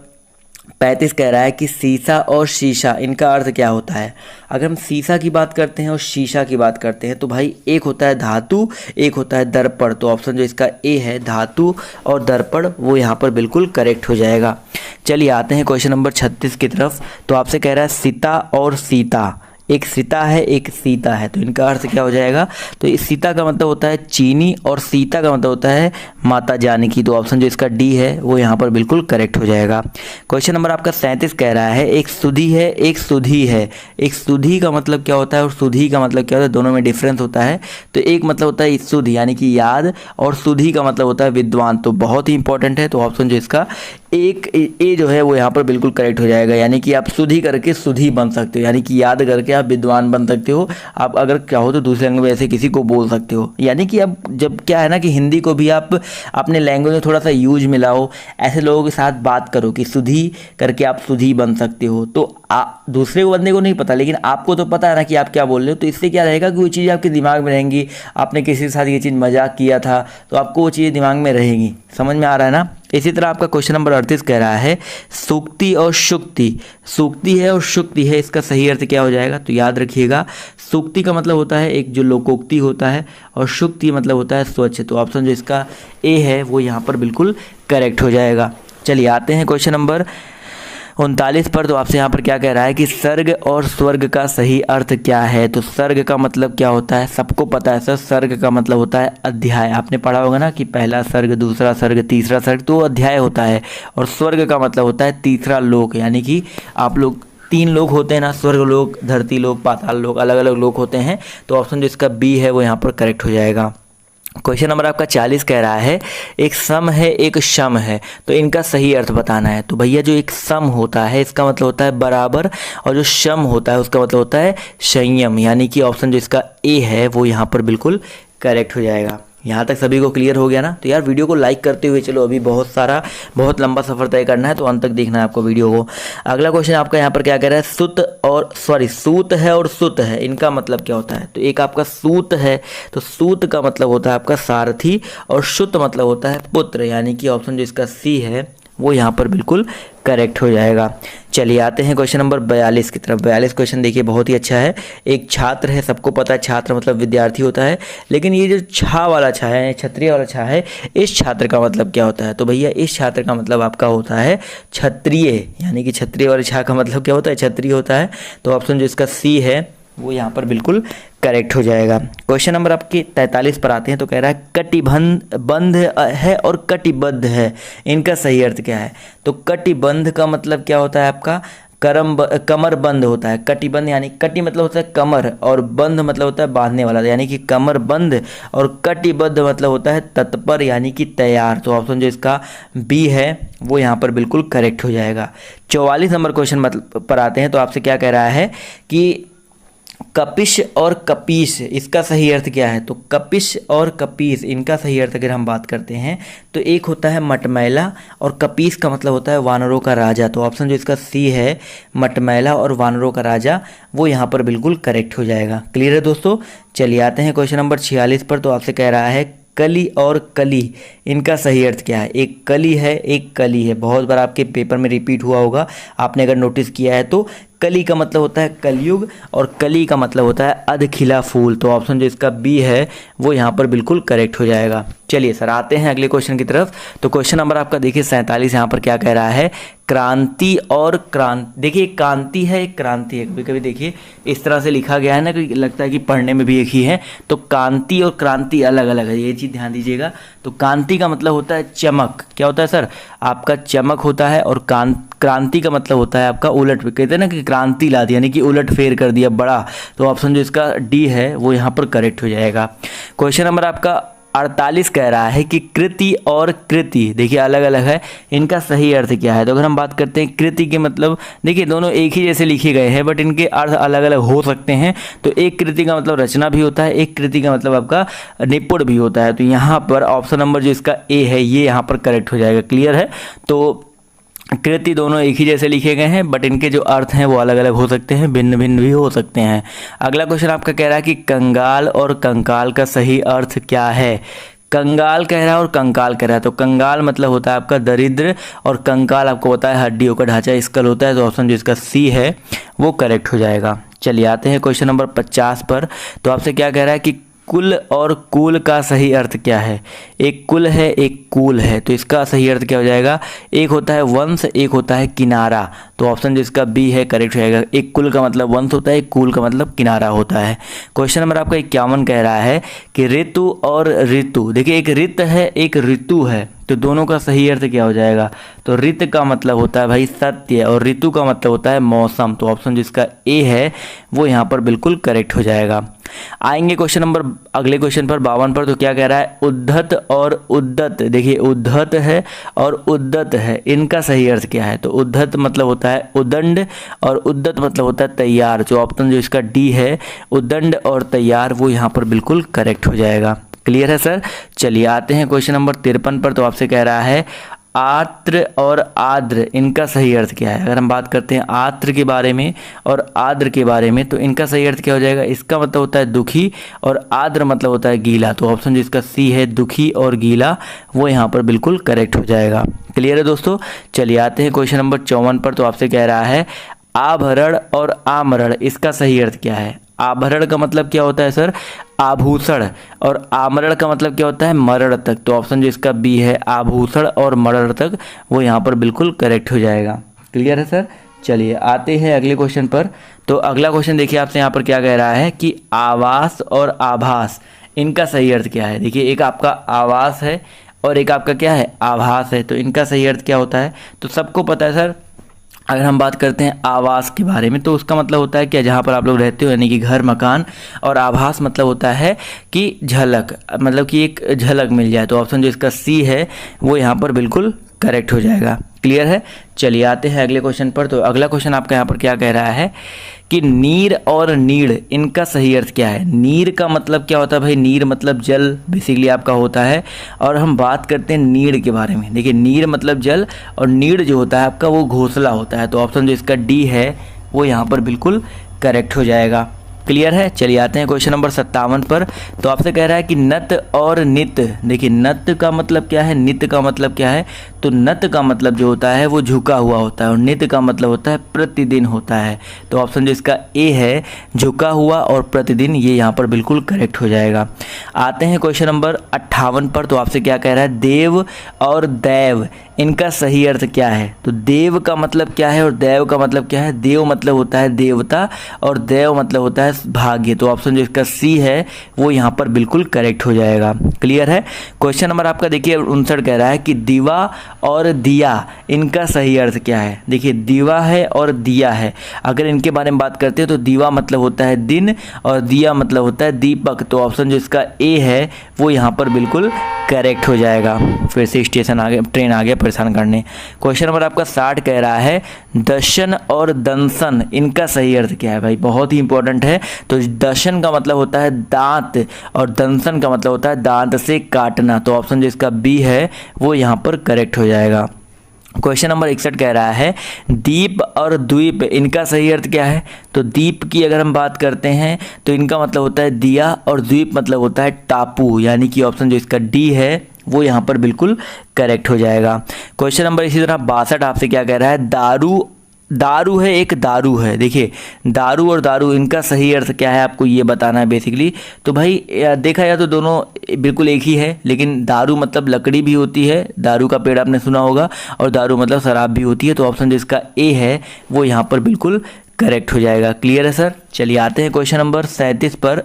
35 कह रहा है कि सीसा और शीशा इनका अर्थ क्या होता है। अगर हम सीसा की बात करते हैं और शीशा की बात करते हैं तो भाई एक होता है धातु, एक होता है दर्पण। तो ऑप्शन जो इसका ए है धातु और दर्पण वो यहाँ पर बिल्कुल करेक्ट हो जाएगा। चलिए आते हैं क्वेश्चन नंबर 36 की तरफ। तो आपसे कह रहा है सीता और सीता, एक सीता है एक सीता है, तो इनका अर्थ क्या हो जाएगा। तो इस सीता का मतलब होता है चीनी और सीता का मतलब होता है माता जानकी। तो ऑप्शन जो इसका डी है वो यहाँ पर बिल्कुल करेक्ट हो जाएगा। क्वेश्चन नंबर आपका 37 कह रहा है एक सुधी है एक सुधी है। एक सुधी का मतलब क्या होता है और सुधी का मतलब क्या होता है, दोनों में डिफरेंस होता है। तो एक मतलब होता है सुधी यानी कि याद, और सुधी का मतलब होता है विद्वान। तो बहुत ही इंपॉर्टेंट है। तो ऑप्शन जो इसका एक ए जो है वो यहाँ पर बिल्कुल करेक्ट हो जाएगा, यानी कि आप सुधी करके सुधी बन सकते हो, यानी कि याद करके आप विद्वान बन सकते हो। आप अगर चाहो तो दूसरे लैंग्वेज में ऐसे किसी को बोल सकते हो, यानी कि अब जब क्या है ना कि हिंदी को भी आप अपने लैंग्वेज में थोड़ा सा यूज मिलाओ, ऐसे लोगों के साथ बात करो कि सुधी करके आप सुधी बन सकते हो। तो दूसरे बंदे को नहीं पता, लेकिन आपको तो पता है ना कि आप क्या बोल रहे हो। तो इससे क्या रहेगा कि वो चीज़ आपके दिमाग में रहेंगी। आपने किसी के साथ ये चीज़ मजाक किया था तो आपको वो चीज़ दिमाग में रहेगी। समझ में आ रहा है ना। इसी तरह आपका क्वेश्चन नंबर 38 कह रहा है सूक्ति और शुक्ति। सूक्ति है और शुक्ति है, इसका सही अर्थ क्या हो जाएगा। तो याद रखिएगा सूक्ति का मतलब होता है एक जो लोकोक्ति होता है, और शुक्ति मतलब होता है स्वच्छ। तो ऑप्शन जो इसका ए है वो यहाँ पर बिल्कुल करेक्ट हो जाएगा। चलिए आते हैं क्वेश्चन नंबर 39 पर तो आपसे यहाँ पर क्या कह रहा है कि सर्ग और स्वर्ग का सही अर्थ क्या है। तो सर्ग का मतलब क्या होता है, सबको पता है सर, सर्ग का मतलब होता है अध्याय। आपने पढ़ा होगा ना कि पहला सर्ग, दूसरा सर्ग, तीसरा सर्ग, तो अध्याय होता है। और स्वर्ग का मतलब होता है तीसरा लोक, यानी कि आप लोग 3 लोक होते हैं ना, स्वर्ग लोक, धरती लोक, पाताल लोक, अलग अलग लोक होते हैं। तो ऑप्शन जो इसका बी है वो यहाँ पर करेक्ट हो जाएगा। क्वेश्चन नंबर आपका 40 कह रहा है एक सम है एक शम है, तो इनका सही अर्थ बताना है। तो भैया जो एक सम होता है इसका मतलब होता है बराबर, और जो शम होता है उसका मतलब होता है संयम, यानी कि ऑप्शन जो इसका ए है वो यहाँ पर बिल्कुल करेक्ट हो जाएगा। यहाँ तक सभी को क्लियर हो गया ना। तो यार वीडियो को लाइक करते हुए चलो, अभी बहुत लंबा सफ़र तय करना है, तो अंत तक देखना है आपको वीडियो को। अगला क्वेश्चन आपका यहाँ पर क्या कह रहा है, सूत है और सुत है, इनका मतलब क्या होता है। तो एक आपका सूत है, तो सूत का मतलब होता है आपका सारथी, और शुत मतलब होता है पुत्र, यानी कि ऑप्शन जो इसका सी है वो यहाँ पर बिल्कुल करेक्ट हो जाएगा। चलिए आते हैं क्वेश्चन नंबर 42 की तरफ। 42 क्वेश्चन देखिए बहुत ही अच्छा है। एक छात्र है, सबको पता है छात्र मतलब विद्यार्थी होता है, लेकिन ये जो छा वाला छा है, क्षत्रिय वाला छा है, इस छात्र का मतलब क्या होता है। तो भैया इस छात्र का मतलब आपका होता है क्षत्रिय, यानी कि क्षत्रिय वाले छा का मतलब क्या होता है, क्षत्रिय होता है। तो ऑप्शन जो इसका सी है वो यहाँ पर बिल्कुल करेक्ट हो जाएगा। क्वेश्चन नंबर आपके 43 पर आते हैं। तो कह रहा है कटिबंध है और कटिबद्ध है, इनका सही अर्थ क्या है। तो कटिबंध का मतलब क्या होता है आपका, कमर बंद होता है। कटिबंध यानी कटि मतलब होता है कमर, और बंध मतलब होता है बांधने वाला, यानी कि कमर बंद, और कटिबद्ध मतलब होता है तत्पर, यानी कि तैयार। तो ऑप्शन जो इसका बी है वो यहाँ पर बिल्कुल करेक्ट हो जाएगा। 44 नंबर क्वेश्चन पर आते हैं। तो आपसे क्या कह रहा है कि कपिश और कपीश, इसका सही अर्थ क्या है। तो कपिश और कपीश, इनका सही अर्थ अगर हम बात करते हैं तो एक होता है मटमैला, और कपीश का मतलब होता है वानरों का राजा। तो ऑप्शन जो इसका सी है मटमैला और वानरों का राजा, वो यहाँ पर बिल्कुल करेक्ट हो जाएगा। क्लियर है दोस्तों। चलिए आते हैं क्वेश्चन नंबर 46 पर। तो आपसे कह रहा है कली और कली, इनका सही अर्थ क्या है। एक कली है एक कली है, बहुत बार आपके पेपर में रिपीट हुआ होगा, आपने अगर नोटिस किया है तो। कली का मतलब होता है कलयुग, और कली का मतलब होता है अधखिला फूल। तो ऑप्शन जो इसका बी है वो यहाँ पर बिल्कुल करेक्ट हो जाएगा। चलिए सर आते हैं अगले क्वेश्चन की तरफ। तो क्वेश्चन नंबर आपका देखिए 47, यहाँ पर क्या कह रहा है, क्रांति और क्रांति। देखिए एक क्रांति है एक क्रांति है, कभी कभी देखिए इस तरह से लिखा गया है ना कि लगता है कि पढ़ने में भी एक ही है। तो कांति और क्रांति अलग अलग है, ये चीज़ ध्यान दीजिएगा। तो कांति का मतलब होता है चमक, क्या होता है सर आपका चमक होता है, और क्रांति का मतलब होता है आपका उलट, कहते हैं ना कि क्रांति ला दी, यानी कि उलट फेर कर दिया बड़ा। तो ऑप्शन जो इसका डी है वो यहाँ पर करेक्ट हो जाएगा। क्वेश्चन नंबर आपका 48 कह रहा है कि कृति और कृति, देखिए अलग अलग है, इनका सही अर्थ क्या है। तो अगर हम बात करते हैं कृति के मतलब, देखिए दोनों एक ही जैसे लिखे गए हैं बट इनके अर्थ अलग अलग हो सकते हैं। तो एक कृति का मतलब रचना भी होता है, एक कृति का मतलब आपका निपुण भी होता है। तो यहाँ पर ऑप्शन नंबर जो इसका ए है ये यहाँ पर करेक्ट हो जाएगा। क्लियर है। तो कृति दोनों एक ही जैसे लिखे गए हैं बट इनके जो अर्थ हैं वो अलग अलग हो सकते हैं, भिन्न भिन्न भी हो सकते हैं। अगला क्वेश्चन आपका कह रहा है कि कंगाल और कंकाल का सही अर्थ क्या है। कंगाल कह रहा है और कंकाल कह रहा है। तो कंगाल मतलब होता है आपका दरिद्र, और कंकाल आपको पता है हड्डियों का ढांचा स्कल होता है। तो ऑप्शन जो इसका सी है वो करेक्ट हो जाएगा। चलिए आते हैं क्वेश्चन नंबर 50 पर। तो आपसे क्या कह रहा है कि कुल और कूल का सही अर्थ क्या है। एक कुल है एक कूल है, तो इसका सही अर्थ क्या हो जाएगा। एक होता है वंश, एक होता है किनारा। तो ऑप्शन जो इसका बी है करेक्ट हो जाएगा। एक कुल का मतलब वंश होता है, एक कूल का मतलब किनारा होता है। क्वेश्चन नंबर आपका 51 कह रहा है कि ऋतु और ऋतु, देखिए एक ऋत है एक ऋतु है, तो दोनों का सही अर्थ क्या हो जाएगा। तो ऋत का मतलब होता है भाई सत्य, और ऋतु का मतलब होता है मौसम। तो ऑप्शन जिसका ए है वो यहाँ पर बिल्कुल करेक्ट हो जाएगा। आएंगे क्वेश्चन नंबर अगले क्वेश्चन पर 52 पर। तो क्या कह रहा है उद्धत और उद्दत, देखिए उद्धत है और उद्दत है, इनका सही अर्थ क्या है। तो उद्धत मतलब होता है उदंड, और उद्दत मतलब होता है तैयार। जो ऑप्शन जो इसका डी है उदंड और तैयार, वो यहाँ पर बिल्कुल करेक्ट हो जाएगा। क्लियर है सर। चलिए आते हैं क्वेश्चन नंबर 53 पर। तो आपसे कह रहा है आत्र और आद्र, इनका सही अर्थ क्या है। अगर हम बात करते हैं आत्र के बारे में और आद्र के बारे में, तो इनका सही अर्थ क्या हो जाएगा। इसका मतलब होता है दुखी, और आद्र मतलब होता है गीला। तो ऑप्शन जिसका सी है दुखी और गीला, वो यहाँ पर बिल्कुल करेक्ट हो जाएगा। क्लियर है दोस्तों। चलिए आते हैं क्वेश्चन नंबर 54 पर। तो आपसे कह रहा है आभरण और आमरण, इसका सही अर्थ क्या है। आभरण का मतलब क्या होता है सर आभूषण, और आमरण का मतलब क्या होता है मरण तक। तो ऑप्शन जो इसका बी है आभूषण और मरण तक, वो यहाँ पर बिल्कुल करेक्ट हो जाएगा। क्लियर है सर। चलिए आते हैं अगले क्वेश्चन पर। तो अगला क्वेश्चन देखिए आपसे यहाँ पर क्या कह रहा है कि आवास और आभास इनका सही अर्थ क्या है। देखिए एक आपका आवास है और एक आपका क्या है आभास है, तो इनका सही अर्थ क्या होता है। तो सबको पता है सर, अगर हम बात करते हैं आवास के बारे में तो उसका मतलब होता है क्या, जहाँ पर आप लोग रहते हो यानी कि घर मकान, और आभास मतलब होता है कि झलक, मतलब कि एक झलक मिल जाए। तो ऑप्शन जो इसका सी है वो यहाँ पर बिल्कुल करेक्ट हो जाएगा। क्लियर है। चलिए आते हैं अगले क्वेश्चन पर। तो अगला क्वेश्चन आपका यहाँ पर क्या कह रहा है कि नीर और नीड़ इनका सही अर्थ क्या है। नीर का मतलब क्या होता है भाई, नीर मतलब जल बेसिकली आपका होता है, और हम बात करते हैं नीड़ के बारे में। देखिए नीर मतलब जल और नीड़ जो होता है आपका वो घोंसला होता है। तो ऑप्शन जो इसका डी है वो यहाँ पर बिल्कुल करेक्ट हो जाएगा। क्लियर है। चलिए आते हैं क्वेश्चन नंबर 57 पर। तो आपसे कह रहा है कि नत और नित। देखिए नत का मतलब क्या है, नित का मतलब क्या है। तो नत का मतलब जो होता है वो झुका हुआ होता है और नित का मतलब होता है प्रतिदिन होता है। तो ऑप्शन जो इसका ए है झुका हुआ और प्रतिदिन, ये यहाँ पर बिल्कुल करेक्ट हो जाएगा। आते हैं क्वेश्चन नंबर 58 पर। तो आपसे क्या कह रहा है, देव और दैव इनका सही अर्थ क्या है। तो देव का मतलब क्या है और दैव का मतलब क्या है। देव मतलब होता है देवता और दैव मतलब होता है भाग्य। तो ऑप्शन जो इसका सी है वो यहाँ पर बिल्कुल करेक्ट हो जाएगा। क्लियर है। क्वेश्चन नंबर आपका देखिए 59 कह रहा है कि दीवा और दिया इनका सही अर्थ क्या है। देखिए दीवा है और दिया है, अगर इनके बारे में बात करते हैं तो दीवा मतलब होता है दिन और दिया मतलब होता है दीपक। तो ऑप्शन जो इसका ए है वो यहाँ पर बिल्कुल करेक्ट हो जाएगा। फिर से स्टेशन आ गया, ट्रेन आ गया परेशान करने। क्वेश्चन नंबर आपका 60 कह रहा है दशन और दंसन इनका सही अर्थ क्या है। भाई बहुत ही इंपॉर्टेंट है। तो दशन का मतलब होता है दांत और दंसन का मतलब होता है दांत से काटना। तो ऑप्शन जो इसका बी है वो यहाँ पर करेक्ट हो जाएगा। क्वेश्चन नंबर 61 कह रहा है दीप और द्वीप इनका सही अर्थ क्या है। तो दीप की अगर हम बात करते हैं तो इनका मतलब होता है दिया और द्वीप मतलब होता है टापू, यानी कि ऑप्शन जो इसका डी है वो यहाँ पर बिल्कुल करेक्ट हो जाएगा। क्वेश्चन नंबर इसी तरह 62 आपसे क्या कह रहा है, दारू दारू है एक दारू है। देखिए दारू और दारू इनका सही अर्थ क्या है आपको ये बताना है बेसिकली। तो भाई देखा जाए तो दोनों बिल्कुल एक ही है, लेकिन दारू मतलब लकड़ी भी होती है, दारू का पेड़ आपने सुना होगा, और दारू मतलब शराब भी होती है। तो ऑप्शन जिसका ए है वो यहाँ पर बिल्कुल करेक्ट हो जाएगा। क्लियर है सर। चलिए आते हैं क्वेश्चन नंबर 37 पर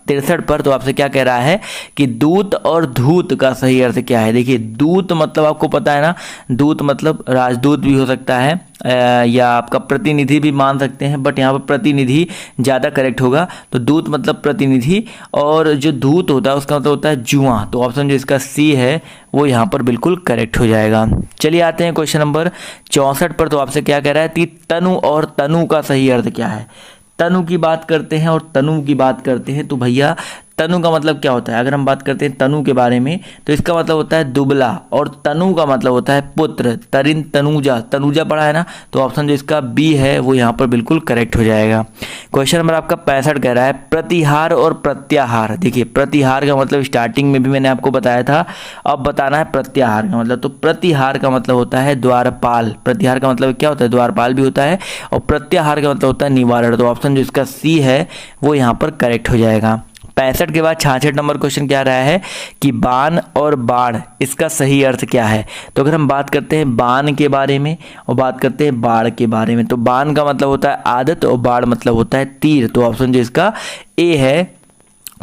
63 पर। तो आपसे क्या कह रहा है कि दूत और धूत का सही अर्थ क्या है। देखिए दूत मतलब आपको पता है ना, दूत मतलब राजदूत भी हो सकता है या आपका प्रतिनिधि भी मान सकते हैं, बट यहाँ पर प्रतिनिधि ज़्यादा करेक्ट होगा। तो दूत मतलब प्रतिनिधि और जो धूत होता है उसका मतलब होता है जुआ। तो ऑप्शन जो इसका सी है वो यहाँ पर बिल्कुल करेक्ट हो जाएगा। चलिए आते हैं क्वेश्चन नंबर 64 पर। तो आपसे क्या कह रहा है कि तनु और तनु का सही अर्थ क्या है। तनु की बात करते हैं और तनु की बात करते हैं तो भैया तनु का मतलब क्या होता है। अगर हम बात करते हैं तनु के बारे में तो इसका मतलब होता है दुबला, और तनु का मतलब होता है पुत्र। तरिन तनुजा, तनुजा पढ़ा है ना। तो ऑप्शन जो इसका बी है वो यहाँ पर बिल्कुल करेक्ट हो जाएगा। क्वेश्चन नंबर आपका 65 कह रहा है प्रतिहार और प्रत्याहार। देखिए प्रतिहार का मतलब स्टार्टिंग में भी मैंने आपको बताया था, अब बताना है प्रत्याहार का मतलब। तो प्रतिहार का मतलब होता है द्वारपाल। प्रतिहार का मतलब क्या होता है, द्वारपाल भी होता है, और प्रत्याहार का मतलब होता है निवारण। तो ऑप्शन जो इसका सी है वो यहाँ पर करेक्ट हो जाएगा। 65 के बाद 66 नंबर क्वेश्चन क्या रहा है कि बाण और बाण इसका सही अर्थ क्या है। तो अगर हम बात करते हैं बाण के बारे में और बात करते हैं बाण के बारे में, तो बाण का मतलब होता है आदत और बाण मतलब होता है तीर। तो ऑप्शन जो इसका ए है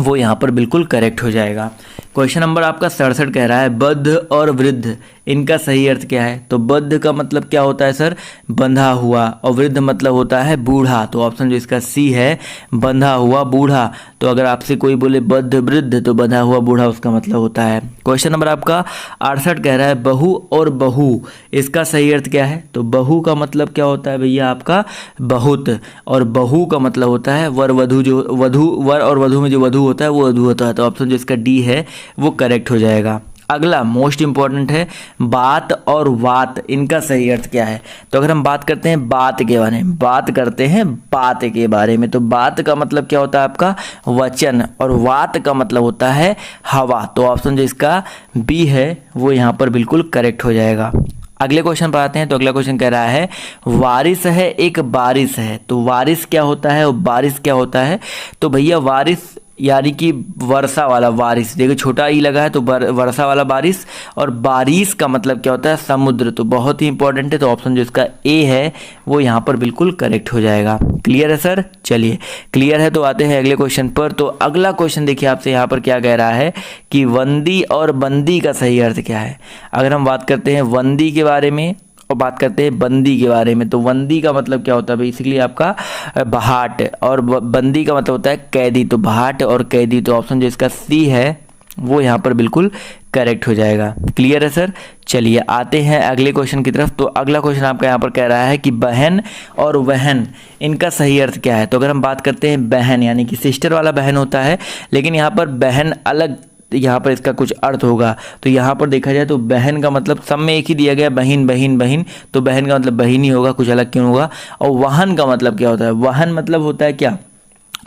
वो यहाँ पर बिल्कुल करेक्ट हो जाएगा। क्वेश्चन नंबर आपका 67 कह रहा है बद्ध और वृद्ध इनका सही अर्थ क्या है। तो बद्ध का मतलब क्या होता है सर, बंधा हुआ, और वृद्ध मतलब होता है बूढ़ा। तो ऑप्शन जो इसका सी है बंधा हुआ बूढ़ा। तो अगर आपसे कोई बोले बद्ध वृद्ध तो बंधा हुआ बूढ़ा उसका मतलब होता है। क्वेश्चन नंबर आपका 68 कह रहा है बहू और बहू इसका सही अर्थ क्या है। तो बहू का मतलब क्या होता है भैया आपका बहुत, और बहू का मतलब होता है वर वधु। जो वधु, वर और वधु में जो वधु होता है वो वधु होता है। तो ऑप्शन जो इसका डी है वो करेक्ट हो जाएगा। अगला मोस्ट इंपॉर्टेंट है बात और वात इनका सही अर्थ क्या है। तो अगर हम बात करते हैं बात के बारे में, बात करते हैं बात के बारे में, तो बात का मतलब क्या होता है आपका वचन, और वात का मतलब होता है हवा। तो ऑप्शन जो इसका बी है वो यहाँ पर बिल्कुल करेक्ट हो जाएगा। अगले क्वेश्चन पर आते हैं। तो अगला क्वेश्चन कह रहा है वारिस है एक बारिश है। तो वारिस क्या होता है और बारिश क्या होता है। तो भैया वारिस यानी कि वर्षा वाला, बारिश। देखो छोटा ई लगा है तो वर्षा वाला बारिश, और बारिश का मतलब क्या होता है, समुद्र। तो बहुत ही इंपॉर्टेंट है, तो ऑप्शन जो इसका ए है वो यहाँ पर बिल्कुल करेक्ट हो जाएगा। क्लियर है सर? चलिए क्लियर है तो आते हैं अगले क्वेश्चन पर। तो अगला क्वेश्चन देखिए आपसे यहाँ पर क्या कह रहा है कि वंदी और बंदी का सही अर्थ क्या है। अगर हम बात करते हैं वंदी के बारे में और बात करते हैं बंदी के बारे में, तो वंदी का मतलब क्या होता है, बेसिकली आपका बहाट, और बंदी का मतलब होता है कैदी। तो बहाट और कैदी, तो ऑप्शन जो इसका सी है वो यहाँ पर बिल्कुल करेक्ट हो जाएगा। क्लियर है सर? चलिए आते हैं अगले क्वेश्चन की तरफ। तो अगला क्वेश्चन आपका यहाँ पर कह रहा है कि बहन और वहन, इनका सही अर्थ क्या है। तो अगर हम बात करते हैं बहन, यानी कि सिस्टर वाला बहन होता है, लेकिन यहाँ पर बहन अलग, यहाँ पर इसका कुछ अर्थ होगा। तो यहाँ पर देखा जाए तो बहन का मतलब सब में एक ही दिया गया, बहन बहन बहन, तो बहन का मतलब बहन ही होगा, कुछ अलग क्यों होगा। और वहन का मतलब क्या होता है, वहन मतलब होता है क्या,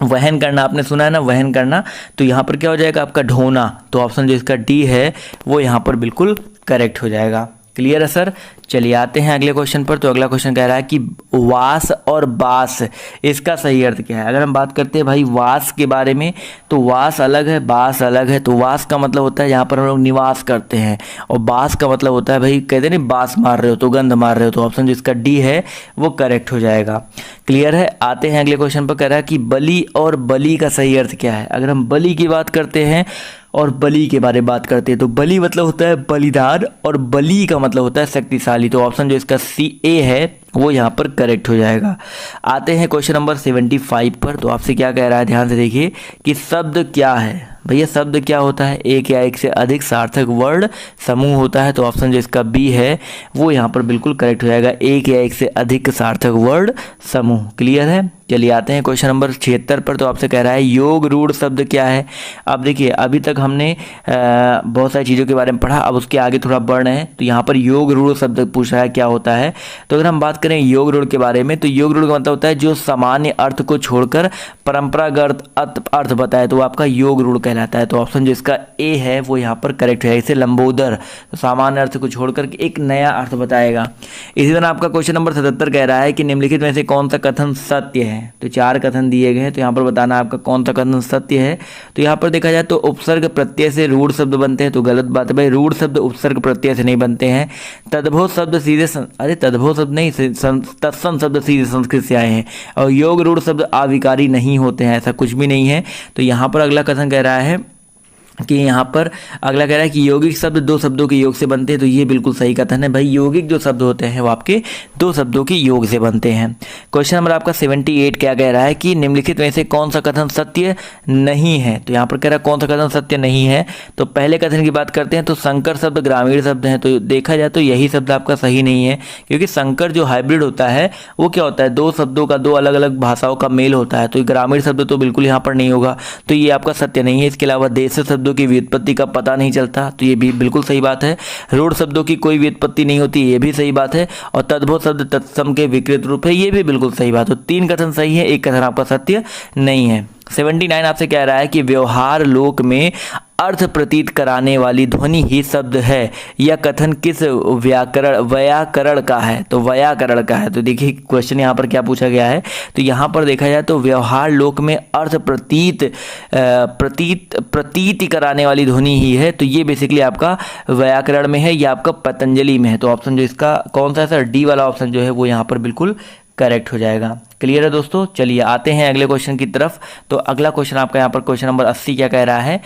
वहन करना। आपने सुना है ना, वहन करना। तो यहाँ पर क्या हो जाएगा आपका ढोना। तो ऑप्शन जो इसका डी है वो यहाँ पर बिल्कुल करेक्ट हो जाएगा। क्लियर है सर? चलिए आते हैं अगले क्वेश्चन पर। तो अगला क्वेश्चन कह रहा है कि वास और बास, इसका सही अर्थ क्या है। अगर हम बात करते हैं भाई वास के बारे में, तो वास अलग है, बास अलग है। तो वास का मतलब होता है जहाँ पर हम लोग निवास करते हैं, और बास का मतलब होता है भाई कहते हैं नहीं बास मार रहे हो तो गंध मार रहे हो। तो ऑप्शन जिसका डी है वो करेक्ट हो जाएगा। क्लियर है? आते हैं अगले क्वेश्चन पर। कह रहा है कि बलि और बलि का सही अर्थ क्या है। अगर हम बलि की बात करते हैं और बलि के बारे में बात करते हैं, तो बलि मतलब होता है बलिदान, और बलि का मतलब होता है शक्तिशाली। तो ऑप्शन जो इसका सी ए है वो यहाँ पर करेक्ट हो जाएगा। आते हैं क्वेश्चन नंबर 75 पर। तो आपसे क्या कह रहा है, ध्यान से देखिए कि शब्द क्या है। भैया शब्द क्या होता है, एक या एक से अधिक सार्थक वर्ण समूह होता है। तो ऑप्शन जो इसका बी है वो यहाँ पर बिल्कुल करेक्ट हो जाएगा, एक या एक से अधिक सार्थक वर्ण समूह। क्लियर है? चलिए आते हैं क्वेश्चन नंबर 76 पर। तो आपसे कह रहा है योग रूढ़ शब्द क्या है। अब देखिए अभी तक हमने बहुत सारी चीज़ों के बारे में पढ़ा, अब उसके आगे थोड़ा वर्ण है। तो यहाँ पर योग रूढ़ शब्द पूछ रहा है क्या होता है। तो अगर हम बात करें योग रूढ़ के बारे में, तो योग रूढ़ का मतलब होता है जो सामान्य अर्थ को छोड़कर परंपरागत अर्थ बताए, तो आपका योग रूढ़ कहलाता है। तो ऑप्शन जो इसका ए है वो यहाँ पर करेक्ट है। इसे लंबोदर, तो सामान्य अर्थ को छोड़कर एक नया अर्थ बताएगा। इसी तरह आपका क्वेश्चन नंबर 77 कह रहा है कि निम्नलिखित में से कौन सा कथन सत्य है। तो 4 कथन दिए गए हैं, तो यहाँ पर बताना आपका कौन सा कथन सत्य है। तो यहाँ पर देखा जाए तो उपसर्ग प्रत्यय से रूढ़ शब्द बनते हैं, तो गलत बात है भाई, रूढ़ शब्द उपसर्ग प्रत्यय से नहीं बनते हैं। तद्भव शब्द सीधे अरे तद्भव शब्द नहीं, तत्सम शब्द सीधे संस्कृत से आए हैं, और योग रूढ़ शब्द अविकारी नहीं होते हैं, ऐसा कुछ भी नहीं है। तो यहाँ पर अगला कथन कह रहा है कि यहाँ पर अगला कह रहा है कि यौगिक शब्द 2 शब्दों के योग से बनते हैं। तो ये बिल्कुल सही कथन है भाई, यौगिक जो शब्द होते हैं वो आपके 2 शब्दों के योग से बनते हैं। क्वेश्चन नंबर आपका 78 क्या कह रहा है कि निम्नलिखित में से कौन सा कथन सत्य नहीं है। तो यहाँ पर कह रहा है कौन सा कथन सत्य नहीं है। तो पहले कथन की बात करते हैं, तो संकर शब्द ग्रामीण शब्द हैं। तो देखा जाए तो यही शब्द आपका सही नहीं है, क्योंकि संकर जो हाइब्रिड होता है वो क्या होता है, 2 शब्दों का 2 अलग अलग भाषाओं का मेल होता है। तो ग्रामीण शब्द तो बिल्कुल यहाँ पर नहीं होगा, तो ये आपका सत्य नहीं है। इसके अलावा देश शब्दों की व्युत्पत्ति का पता नहीं चलता, तो ये भी बिल्कुल सही बात है। रूढ़ शब्दों की कोई व्युत्पत्ति नहीं होती, ये भी सही बात है। और तद्भव शब्द तत्सम के विकृत रूप है, ये भी बिल्कुल सही बात है। तो 3 कथन सही है, 1 कथन आपका सत्य नहीं है। 79 आपसे कह रहा है कि व्यवहार लोक में अर्थ प्रतीत कराने वाली ध्वनि ही शब्द है। यह कथन किस व्याकरण का है। तो व्याकरण का है। तो देखिए क्वेश्चन यहाँ पर क्या पूछा गया है। तो यहाँ पर देखा जाए तो व्यवहार लोक में अर्थ प्रतीति कराने वाली ध्वनि ही है। तो ये बेसिकली आपका व्याकरण में है, या आपका पतंजलि में है। तो ऑप्शन जो इसका कौन सा है सर, डी वाला ऑप्शन जो है वो यहाँ पर बिल्कुल करेक्ट हो जाएगा। क्लियर है दोस्तों? चलिए आते हैं अगले क्वेश्चन की तरफ। तो अगला क्वेश्चन आपका यहाँ पर क्वेश्चन नंबर 80 क्या कह रहा है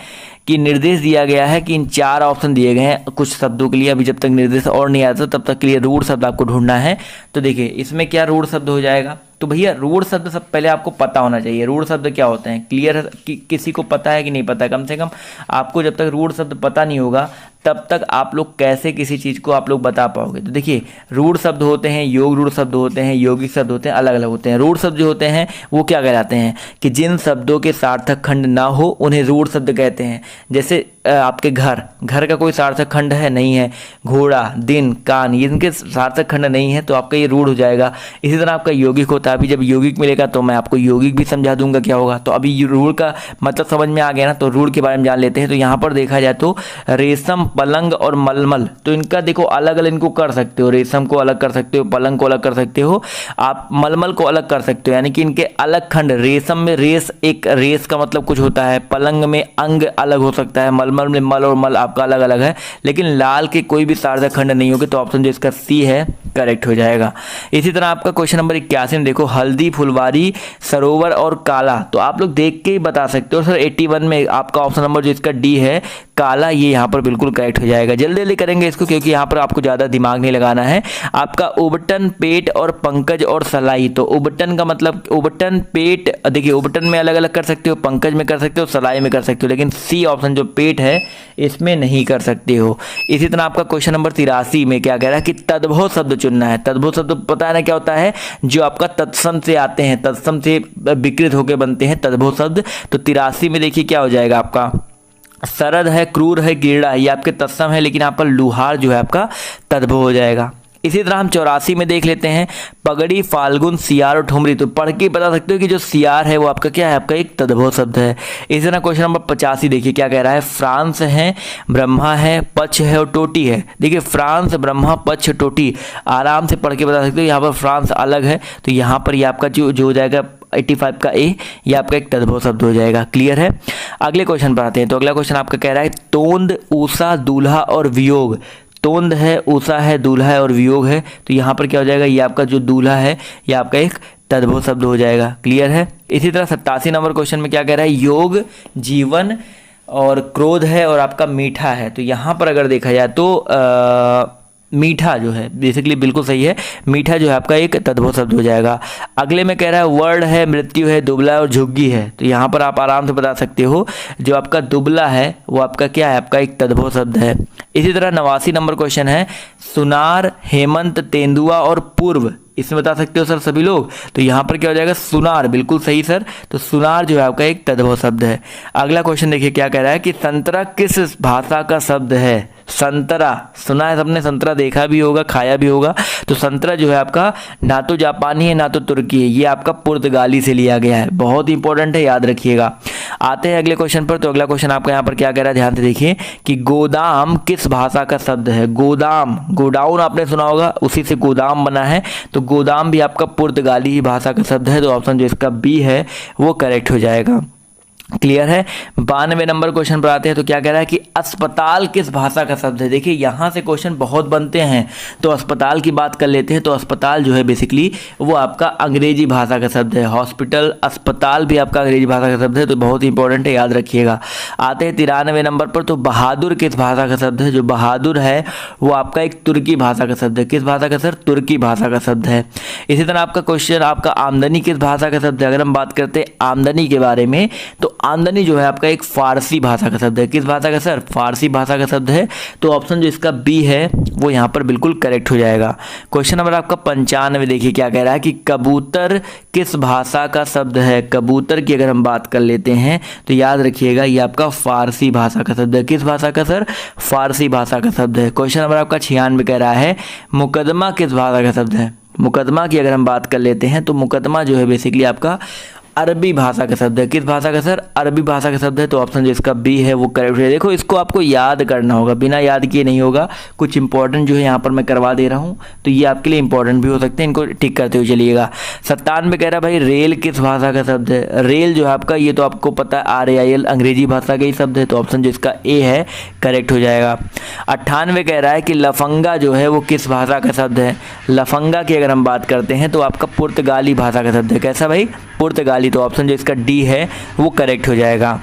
कि निर्देश दिया गया है कि इन 4 ऑप्शन दिए गए हैं कुछ शब्दों के लिए, अभी जब तक निर्देश और नहीं आता तब तक के लिए रूढ़ शब्द आपको ढूंढना है। तो देखिए इसमें क्या रूढ़ शब्द हो जाएगा। तो भैया रूढ़ शब्द सब पहले आपको पता होना चाहिए, रूढ़ शब्द क्या होते हैं। क्लियर है कि किसी को पता है कि नहीं पता है? कम से कम आपको जब तक रूढ़ शब्द पता नहीं होगा तब तक आप लोग कैसे किसी चीज़ को आप लोग बता पाओगे। तो देखिए रूढ़ शब्द होते हैं, योग रूढ़ शब्द होते हैं, यौगिक शब्द होते हैं, अलग अलग होते हैं। रूढ़ शब्द जो होते हैं वो क्या कहलाते हैं कि जिन शब्दों के सार्थक खंड ना हो उन्हें रूढ़ शब्द कहते हैं। जैसे आपके घर का कोई सार्थक खंड है, नहीं है। घोड़ा, दिन, कान, ये इनके सार्थक खंड नहीं है, तो आपका ये रूढ़ हो जाएगा। इसी तरह आपका यौगिक होता है। अभी जब यौगिक मिलेगा तो मैं आपको यौगिक भी समझा दूंगा क्या होगा। तो अभी रूढ़ का मतलब समझ में आ गया ना, तो रूढ़ के बारे में जान लेते हैं। तो यहाँ पर देखा जाए तो रेशम, पलंग और मलमल, तो इनका देखो अलग अलग इनको कर सकते हो। रेशम को अलग कर सकते हो, पलंग को अलग कर सकते हो, आप मलमल को अलग कर सकते हो, यानी कि इनके अलग खंड। रेशम में रेस, एक रेस का मतलब कुछ होता है, पलंग में अंग अलग हो सकता है, मलमल में मल और मल आपका अलग अलग है, लेकिन लाल के कोई भी सार्थक खंड नहीं होंगे। तो ऑप्शन जो इसका सी है करेक्ट हो जाएगा। इसी तरह आपका क्वेश्चन नंबर 81 में देखो, हल्दी, फुलवारी, सरोवर और काला, तो आप लोग देख के ही बता सकते हो। सर 81 में आपका ऑप्शन नंबर जो इसका डी है काला, ये यहाँ पर बिल्कुल करेक्ट हो जाएगा। जल्दी जल्दी करेंगे इसको, क्योंकि यहाँ पर आपको ज़्यादा दिमाग नहीं लगाना है। आपका उबटन, पेट और पंकज और सलाई, तो उबटन का मतलब उबटन, पेट, देखिए उबटन में अलग अलग कर सकते हो, पंकज में कर सकते हो, सलाई में कर सकते हो, लेकिन सी ऑप्शन जो पेट है इसमें नहीं कर सकते हो। इसी तरह आपका क्वेश्चन नंबर 83 में क्या कह रहा है कि तद्भव शब्द चुनना है। तद्भव शब्द पता है ना क्या होता है, जो आपका तत्सम से आते हैं, तत्सम से विकृत होकर बनते हैं तद्भव शब्द। तो 83 में देखिए क्या हो जाएगा आपका, सरद है, क्रूर है, गिरड़ा है, ये आपके तत्सम है, लेकिन यहाँ पर लुहार जो है आपका तद्भव हो जाएगा। इसी तरह हम 84 में देख लेते हैं, पगड़ी, फाल्गुन, सियार और ठुमरी, तो पढ़ के बता सकते हो कि जो सियार है वो आपका क्या है, आपका एक तद्भव शब्द है। इसी तरह क्वेश्चन नंबर 85 देखिए क्या कह रहा है, फ्रांस है, ब्रह्मा है, पक्ष है और टोटी है। देखिए फ्रांस, ब्रह्मा, पक्ष, टोटी, आराम से पढ़ के बता सकते हो। यहाँ पर फ्रांस अलग है, तो यहाँ पर ये आपका जो हो जाएगा 85 का ए, ये आपका एक तद्भव शब्द हो जाएगा। क्लियर है। अगले क्वेश्चन पर आते हैं। तो अगला क्वेश्चन आपका कह रहा है, तोंद, ऊषा, दूल्हा और वियोग। तोंद है, ऊषा है, दूल्हा है और वियोग है, तो यहाँ पर क्या हो जाएगा, ये आपका जो दूल्हा है ये आपका एक तद्भव शब्द हो जाएगा। क्लियर है। इसी तरह 87 नंबर क्वेश्चन में क्या कह रहा है, योग, जीवन और क्रोध है और आपका मीठा है, तो यहाँ पर अगर देखा जाए तो मीठा जो है बेसिकली बिल्कुल सही है, मीठा जो है आपका एक तद्भव शब्द हो जाएगा। अगले में कह रहा है, वर्ण है, मृत्यु है, दुबला और झुग्गी है, तो यहाँ पर आप आराम से बता सकते हो जो आपका दुबला है वो आपका क्या है, आपका एक तद्भव शब्द है। इसी तरह 89 नंबर क्वेश्चन है, सुनार, हेमंत, तेंदुआ और पूर्व, इसमें बता सकते हो सर सभी लोग, तो यहाँ पर क्या हो जाएगा, सुनार, बिल्कुल सही सर, तो सुनार जो है आपका एक तद्भव शब्द है। अगला क्वेश्चन देखिए क्या कह रहा है कि संतरा किस भाषा का शब्द है। संतरा सुना है सबने, संतरा देखा भी होगा, खाया भी होगा, तो संतरा जो है आपका ना तो जापानी है ना तो तुर्की है, ये आपका पुर्तगाली से लिया गया है। बहुत इंपॉर्टेंट है, याद रखिएगा। आते हैं अगले क्वेश्चन पर। तो अगला क्वेश्चन आपका यहाँ पर क्या कह रहा है, ध्यान से देखिए कि गोदाम किस भाषा का शब्द है। गोदाम, गोडाउन आपने सुना होगा, उसी से गोदाम बना है, तो गोदाम भी आपका पुर्तगाली ही भाषा का शब्द है, तो ऑप्शन जो इसका बी है वो करेक्ट हो जाएगा। क्लियर है। 92 नंबर क्वेश्चन पर आते हैं। तो क्या कह रहा है कि अस्पताल किस भाषा का शब्द है। देखिए यहाँ से क्वेश्चन बहुत बनते हैं, तो अस्पताल की बात कर लेते हैं। तो अस्पताल जो है बेसिकली वो आपका अंग्रेजी भाषा का शब्द है। हॉस्पिटल, अस्पताल भी आपका अंग्रेजी भाषा का शब्द है, तो बहुत इंपॉर्टेंट है, याद रखिएगा। आते हैं 93 नंबर पर। तो बहादुर किस भाषा का शब्द है। जो बहादुर है वो आपका एक तुर्की भाषा का शब्द है। किस भाषा का सर, तुर्की भाषा का शब्द है। इसी तरह आपका क्वेश्चन आपका आमदनी किस भाषा का शब्द है। अगर हम बात करते हैं आमदनी के बारे में, तो आमदनी जो है आपका एक फारसी भाषा का शब्द है। किस भाषा का सर, फारसी भाषा का शब्द है, तो ऑप्शन जो इसका बी है वो यहाँ पर बिल्कुल करेक्ट हो जाएगा। क्वेश्चन नंबर आपका 95 देखिए क्या कह रहा है कि कबूतर किस भाषा का शब्द है। कबूतर की अगर हम बात कर लेते हैं तो याद रखिएगा ये आपका फारसी भाषा का शब्द है। किस भाषा का सर, फारसी भाषा का शब्द है। क्वेश्चन नंबर आपका 96 कह रहा है मुकदमा किस भाषा का शब्द है। मुकदमा की अगर हम बात कर लेते हैं तो मुकदमा जो है बेसिकली आपका अरबी भाषा का शब्द है। किस भाषा का सर, अरबी भाषा का शब्द है, तो ऑप्शन जो इसका बी है वो करेक्ट है। देखो इसको आपको याद करना होगा, बिना याद किए नहीं होगा। कुछ इंपॉर्टेंट जो है यहाँ पर मैं करवा दे रहा हूँ, तो ये आपके लिए इंपॉर्टेंट भी हो सकते हैं, इनको टिक करते हुए चलिएगा। 97 कह रहा है भाई रेल किस भाषा का शब्द है। रेल जो है आपका, ये तो आपको पता है RAIL अंग्रेजी भाषा का ही शब्द है, तो ऑप्शन जो इसका ए है करेक्ट हो जाएगा। 98 कह रहा है कि लफंगा जो है वो किस भाषा का शब्द है। लफंगा की अगर हम बात करते हैं तो आपका पुर्तगाली भाषा का शब्द है। कैसा भाई, पुर्तगाली, तो ऑप्शन जो इसका डी है वो करेक्ट हो जाएगा।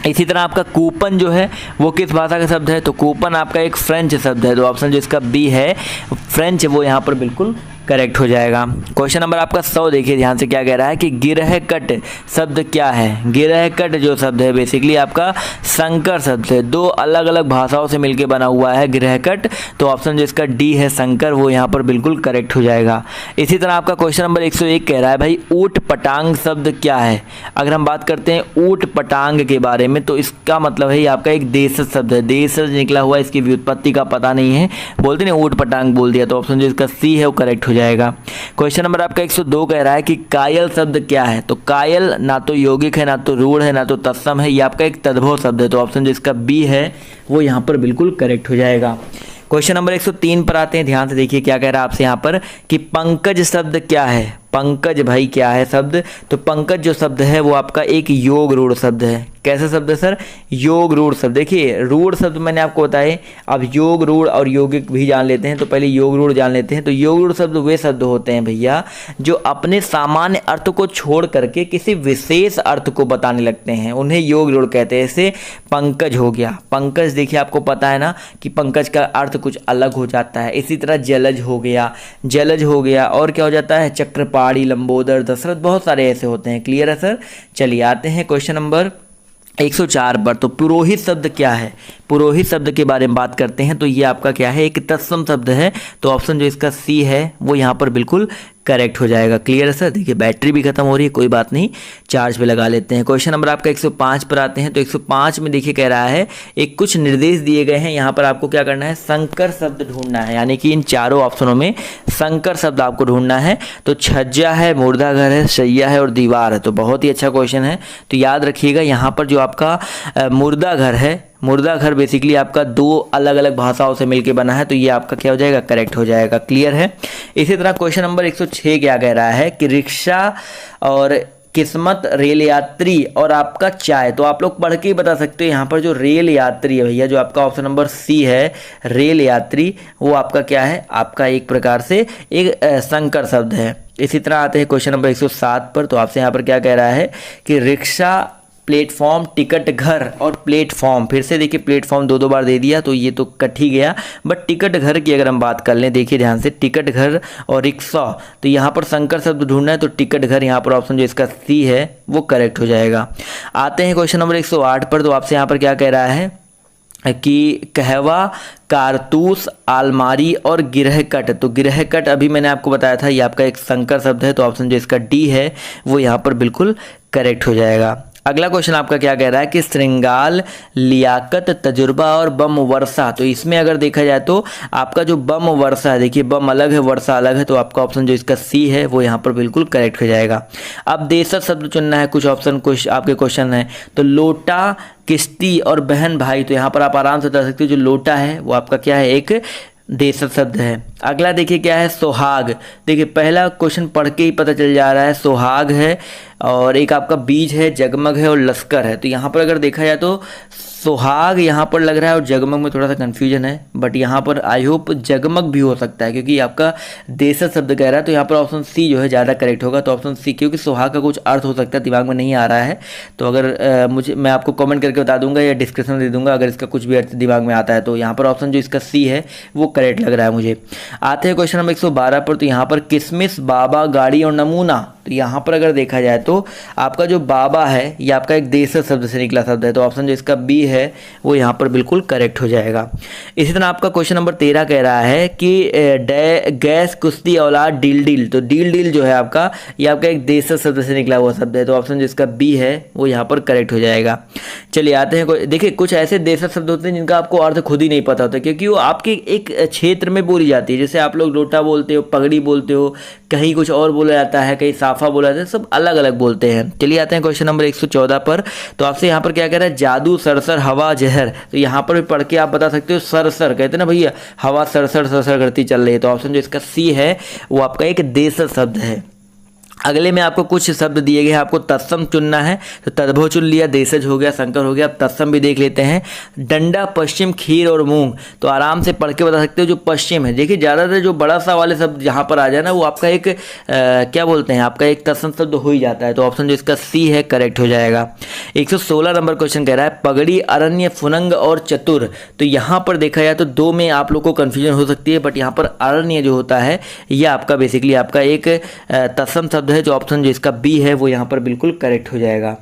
इसी तरह आपका कूपन जो है वो किस भाषा का शब्द है। तो कूपन आपका एक फ्रेंच शब्द है, तो ऑप्शन जो इसका बी है फ्रेंच, वो यहाँ पर बिल्कुल करेक्ट हो जाएगा। क्वेश्चन नंबर आपका 100 देखिए ध्यान से क्या कह रहा है कि गिरहकट शब्द क्या है। गिरहकट जो शब्द है बेसिकली आपका संकर शब्द है, दो अलग अलग भाषाओं से मिलकर बना हुआ है गिरहकट, तो ऑप्शन जो इसका डी है संकर, वो यहाँ पर बिल्कुल करेक्ट हो जाएगा। इसी तरह आपका क्वेश्चन नंबर 101 कह रहा है भाई ऊट पटांग शब्द क्या है। अगर हम बात करते हैं ऊट पटांग के बारे में तो इसका मतलब है ये आपका एक देशज शब्द है, देशज निकला हुआ, इसकी व्युत्पत्ति का पता नहीं है, बोलते नहीं ऊट पटांग बोल दिया, तो ऑप्शन जो इसका सी है वो करेक्ट हो जाएगा। क्वेश्चन नंबर आपका 102 कह रहा है कि कायल शब्द क्या है। तो कायल ना तो यौगिक है, ना तो रूढ़ है, ना तो तत्सम है, ये आपका एक तद्भव शब्द है, तो ऑप्शन जो इसका बी है वो यहाँ पर बिल्कुल करेक्ट हो जाएगा। क्वेश्चन नंबर 103 पर आते हैं, ध्यान से देखिए क्या कह रहा है आपसे यहाँ पर कि पंकज शब्द क्या है। पंकज भाई क्या है शब्द, तो पंकज जो शब्द है वो आपका एक योग रूढ़ शब्द है। कैसा शब्द है सर, योग रूढ़ शब्द। देखिए रूढ़ शब्द मैंने आपको बताया, अब योग रूढ़ और यौगिक भी जान लेते हैं, तो पहले योग रूढ़ जान लेते हैं। तो योग रूढ़ शब्द वे शब्द होते हैं भैया जो अपने सामान्य अर्थ को छोड़ करके किसी विशेष अर्थ को बताने लगते हैं, उन्हें योग रूढ़ कहते हैं। जैसे पंकज हो गया, पंकज देखिए आपको पता है ना कि पंकज का अर्थ कुछ अलग हो जाता है। इसी तरह जलज हो गया, जलज हो गया, और क्या हो जाता है चक्रपाणी, लंबोदर, दशरथ, बहुत सारे ऐसे होते हैं। क्लियर है सर। चलिए आते हैं क्वेश्चन नंबर 104 पर। तो पुरोहित शब्द क्या है, पुरोहित शब्द के बारे में बात करते हैं। तो ये आपका क्या है, एक तत्सम शब्द है, तो ऑप्शन जो इसका सी है वो यहाँ पर बिल्कुल करेक्ट हो जाएगा। क्लियर है सर। देखिए बैटरी भी खत्म हो रही है, कोई बात नहीं, चार्ज पे लगा लेते हैं। क्वेश्चन नंबर आपका 105 पर आते हैं। तो 105 में देखिए कह रहा है एक कुछ निर्देश दिए गए हैं, यहाँ पर आपको क्या करना है, संकर शब्द ढूंढना है, यानी कि इन चारों ऑप्शनों में संकर शब्द आपको ढूंढना है। तो छज्जा है, मुर्दाघर है, शैया है और दीवार है, तो बहुत ही अच्छा क्वेश्चन है। तो याद रखिएगा यहाँ पर जो आपका मुर्दाघर है, मुर्दाघर बेसिकली आपका दो अलग अलग भाषाओं से मिलके बना है, तो ये आपका क्या हो जाएगा, करेक्ट हो जाएगा। क्लियर है। इसी तरह क्वेश्चन नंबर 106 क्या कह रहा है कि रिक्शा और किस्मत, रेल यात्री और आपका चाय। तो आप लोग पढ़ के ही बता सकते हो, यहाँ पर जो रेल यात्री है भैया, जो आपका ऑप्शन नंबर सी है रेल यात्री, वो आपका क्या है, आपका एक प्रकार से एक संकर शब्द है। इसी तरह आते हैं क्वेश्चन नंबर 107 पर। तो आपसे यहाँ पर क्या कह रहा है कि रिक्शा, प्लेटफॉर्म, टिकट घर और प्लेटफॉर्म, फिर से देखिए प्लेटफॉर्म दो बार दे दिया तो ये तो कट ही गया, बट टिकट घर की अगर हम बात कर लें, देखिए ध्यान से, टिकट घर और रिक्शा, तो यहाँ पर संकर शब्द ढूंढना है, तो टिकट घर यहाँ पर ऑप्शन जो इसका सी है वो करेक्ट हो जाएगा। आते हैं क्वेश्चन नंबर 108 पर। तो आपसे यहाँ पर क्या कह रहा है कि कहवा, कारतूस, आलमारी और गिरहकट। तो गिरहकट अभी मैंने आपको बताया था ये आपका एक संकर शब्द है, तो ऑप्शन जो इसका डी है वो यहाँ पर बिल्कुल करेक्ट हो जाएगा। अगला क्वेश्चन आपका क्या कह रहा है कि श्रृंगाल, लियाकत, तजुर्बा और बम वर्षा। तो इसमें अगर देखा जाए तो आपका जो बम वर्षा है, देखिए बम अलग है, वर्षा अलग है, तो आपका ऑप्शन जो इसका सी है वो यहाँ पर बिल्कुल करेक्ट हो जाएगा। अब देशज शब्द चुनना है, कुछ ऑप्शन कुछ आपके क्वेश्चन है। तो लोटा, किश्ती और बहन भाई, तो यहाँ पर आप आराम से बता सकते हो जो लोटा है वो आपका क्या है, एक देशज शब्द है। अगला देखिए क्या है, सोहाग। देखिए पहला क्वेश्चन पढ़ के ही पता चल जा रहा है, सोहाग है, और एक आपका बीज है, जगमग है और लश्कर है। तो यहाँ पर अगर देखा जाए तो सोहाग यहाँ पर लग रहा है और जगमग में थोड़ा सा कन्फ्यूजन है, बट यहाँ पर आई होप जगमग भी हो सकता है क्योंकि आपका देशज शब्द कह रहा है, तो यहाँ पर ऑप्शन सी जो है ज़्यादा करेक्ट होगा। तो ऑप्शन सी, क्योंकि सोहाग का कुछ अर्थ हो सकता है, दिमाग में नहीं आ रहा है, तो अगर मैं आपको कमेंट करके बता दूंगा या डिस्क्रिप्शन दे दूंगा अगर इसका कुछ भी अर्थ दिमाग में आता है। तो यहाँ पर ऑप्शन जो इसका सी है वो करेक्ट लग रहा है मुझे। आते हैं क्वेश्चन नंबर 112 पर। तो यहाँ पर किसमिस, बाबा, गाड़ी और नमूना। तो यहाँ पर अगर देखा जाए तो आपका जो बाबा है ये आपका एक देशज शब्द से निकला शब्द है, तो ऑप्शन जो इसका बी है वो यहाँ पर बिल्कुल करेक्ट हो जाएगा। इसी तरह आपका क्वेश्चन नंबर 13 कह रहा है कि गैस, कुश्ती, औलाद, डील डील। तो डील डील जो है आपका ये आपका एक देशज शब्द से निकला हुआ शब्द है, तो ऑप्शन जो इसका बी है वो यहाँ पर करेक्ट हो जाएगा। चलिए आते हैं, देखिए कुछ ऐसे देशज शब्द होते हैं जिनका आपको अर्थ खुद ही नहीं पता होता क्योंकि वो आपके एक क्षेत्र में बोली जाती है। जैसे आप लोग लोटा बोलते हो, पगड़ी बोलते हो, कहीं कुछ और बोला जाता है, कहीं साफा बोला जाता है, सब अलग अलग बोलते हैं। चलिए आते हैं क्वेश्चन नंबर 114 पर। तो आपसे यहाँ पर क्या कह रहा है, जादू, सरसर, हवा, जहर। तो यहाँ पर भी पढ़ के आप बता सकते हो सरसर, कहते हैं ना भैया हवा सरसर सरसर करती चल रही है, तो ऑप्शन जो इसका सी है वो आपका एक देशज शब्द है। अगले में आपको कुछ शब्द दिए गए हैं, आपको तत्सम चुनना है, तो तद्भव चुन लिया, देशज हो गया, संकर हो गया। अब तत्सम भी देख लेते हैं। डंडा, पश्चिम, खीर और मूंग, तो आराम से पढ़ के बता सकते हो। जो पश्चिम है, देखिए ज़्यादातर जो बड़ा सा वाले शब्द जहाँ पर आ जाए ना, वो आपका एक क्या बोलते हैं, आपका एक तत्सम शब्द हो ही जाता है। तो ऑप्शन जो इसका सी है करेक्ट हो जाएगा। 116 नंबर क्वेश्चन कह रहा है पगड़ी, अरण्य, फुनंग और चतुर। तो यहाँ पर देखा जाए तो दो में आप लोग को कन्फ्यूजन हो सकती है, बट यहाँ पर अरण्य जो होता है ये आपका बेसिकली आपका एक तत्सम शब्द है। जो ऑप्शन जो इसका बी है वो यहाँ पर बिल्कुल करेक्ट हो जाएगा।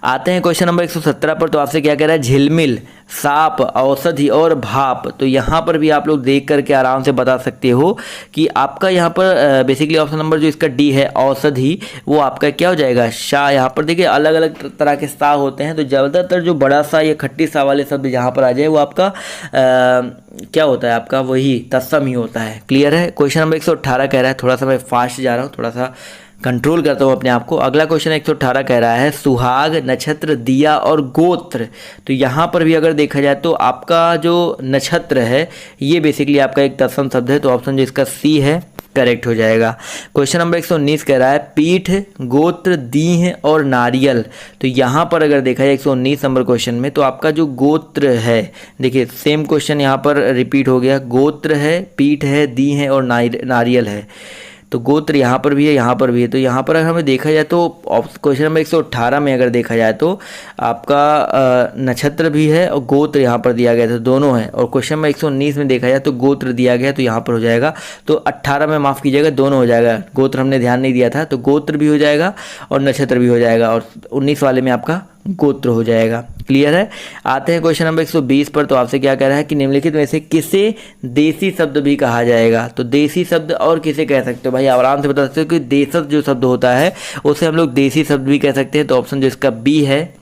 आते हैं क्वेश्चन नंबर 117 पर। तो आपसे क्या कह रहा है, झिलमिल, साप, औषधि और भाप। तो यहाँ पर भी आप लोग देख करके आराम से बता सकते हो कि आपका यहाँ पर बेसिकली ऑप्शन नंबर जो इसका डी है औषधि, वो आपका क्या हो जाएगा, शाह। यहाँ पर देखिए अलग अलग तरह के सा होते हैं, तो ज़्यादातर जो बड़ा सा या खट्टी सा वाले शब्द यहाँ पर आ जाए वो आपका क्या होता है, आपका वही तत्सम ही होता है। क्लियर है। क्वेश्चन नंबर 118 कह रहा है, थोड़ा सा मैं फास्ट जा रहा हूँ, थोड़ा सा कंट्रोल करता हूँ अपने आप को। अगला क्वेश्चन 118 कह रहा है सुहाग, नक्षत्र, दिया और गोत्र। तो यहाँ पर भी अगर देखा जाए तो आपका जो नक्षत्र है ये बेसिकली आपका एक तत्सम शब्द है। तो ऑप्शन जो इसका सी है करेक्ट हो जाएगा। क्वेश्चन नंबर 119 कह रहा है पीठ, गोत्र, दीह और नारियल। तो यहाँ पर अगर देखा जाए 119 नंबर क्वेश्चन में, तो आपका जो गोत्र है, देखिए सेम क्वेश्चन यहाँ पर रिपीट हो गया। गोत्र है, पीठ है, दीह है और नारियल है। तो गोत्र यहाँ पर भी है, यहाँ पर भी है। तो यहाँ पर अगर हमें देखा जाए तो क्वेश्चन नंबर 118 में अगर देखा जाए तो आपका नक्षत्र भी है और गोत्र यहाँ पर दिया गया था, दोनों है। और क्वेश्चन नंबर 119 में देखा जाए तो गोत्र दिया गया, तो यहाँ पर हो जाएगा। तो 18 में माफ़ कीजिएगा, दोनों हो जाएगा। गोत्र हमने ध्यान नहीं दिया था, तो गोत्र भी हो जाएगा और नक्षत्र भी हो जाएगा, और 19 वाले में आपका गोत्र हो जाएगा। क्लियर है। आते हैं क्वेश्चन नंबर 120 पर। तो आपसे क्या कह रहा है कि निम्नलिखित में से किसे देसी शब्द भी कहा जाएगा। तो देसी शब्द और किसे कह सकते हो भाई, आराम से बता सकते हो कि देशज जो शब्द होता है उसे हम लोग देसी शब्द भी कह सकते हैं। तो ऑप्शन जो इसका बी है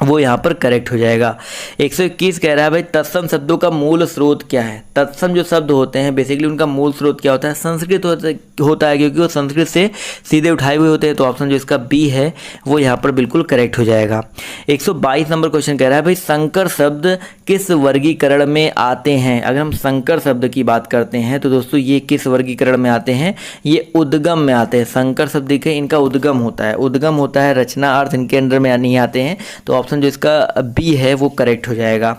वो यहाँ पर करेक्ट हो जाएगा। 121 कह रहा है भाई तत्सम शब्दों का मूल स्रोत क्या है। तत्सम जो शब्द होते हैं बेसिकली उनका मूल स्रोत क्या होता है, संस्कृत होता है, क्योंकि वो संस्कृत से सीधे उठाए हुए होते हैं। तो ऑप्शन जो इसका बी है वो यहाँ पर बिल्कुल करेक्ट हो जाएगा। 122 नंबर क्वेश्चन कह रहा है भाई संकर शब्द किस वर्गीकरण में आते हैं। अगर हम संकर शब्द की बात करते हैं तो दोस्तों ये किस वर्गीकरण में आते हैं, ये उद्गम में आते हैं। संकर शब्द देखें इनका उद्गम होता है, उद्गम होता है, रचना अर्थ इनके अंडर में नहीं आते हैं। तो ऑप्शन जो इसका बी है वो करेक्ट हो जाएगा,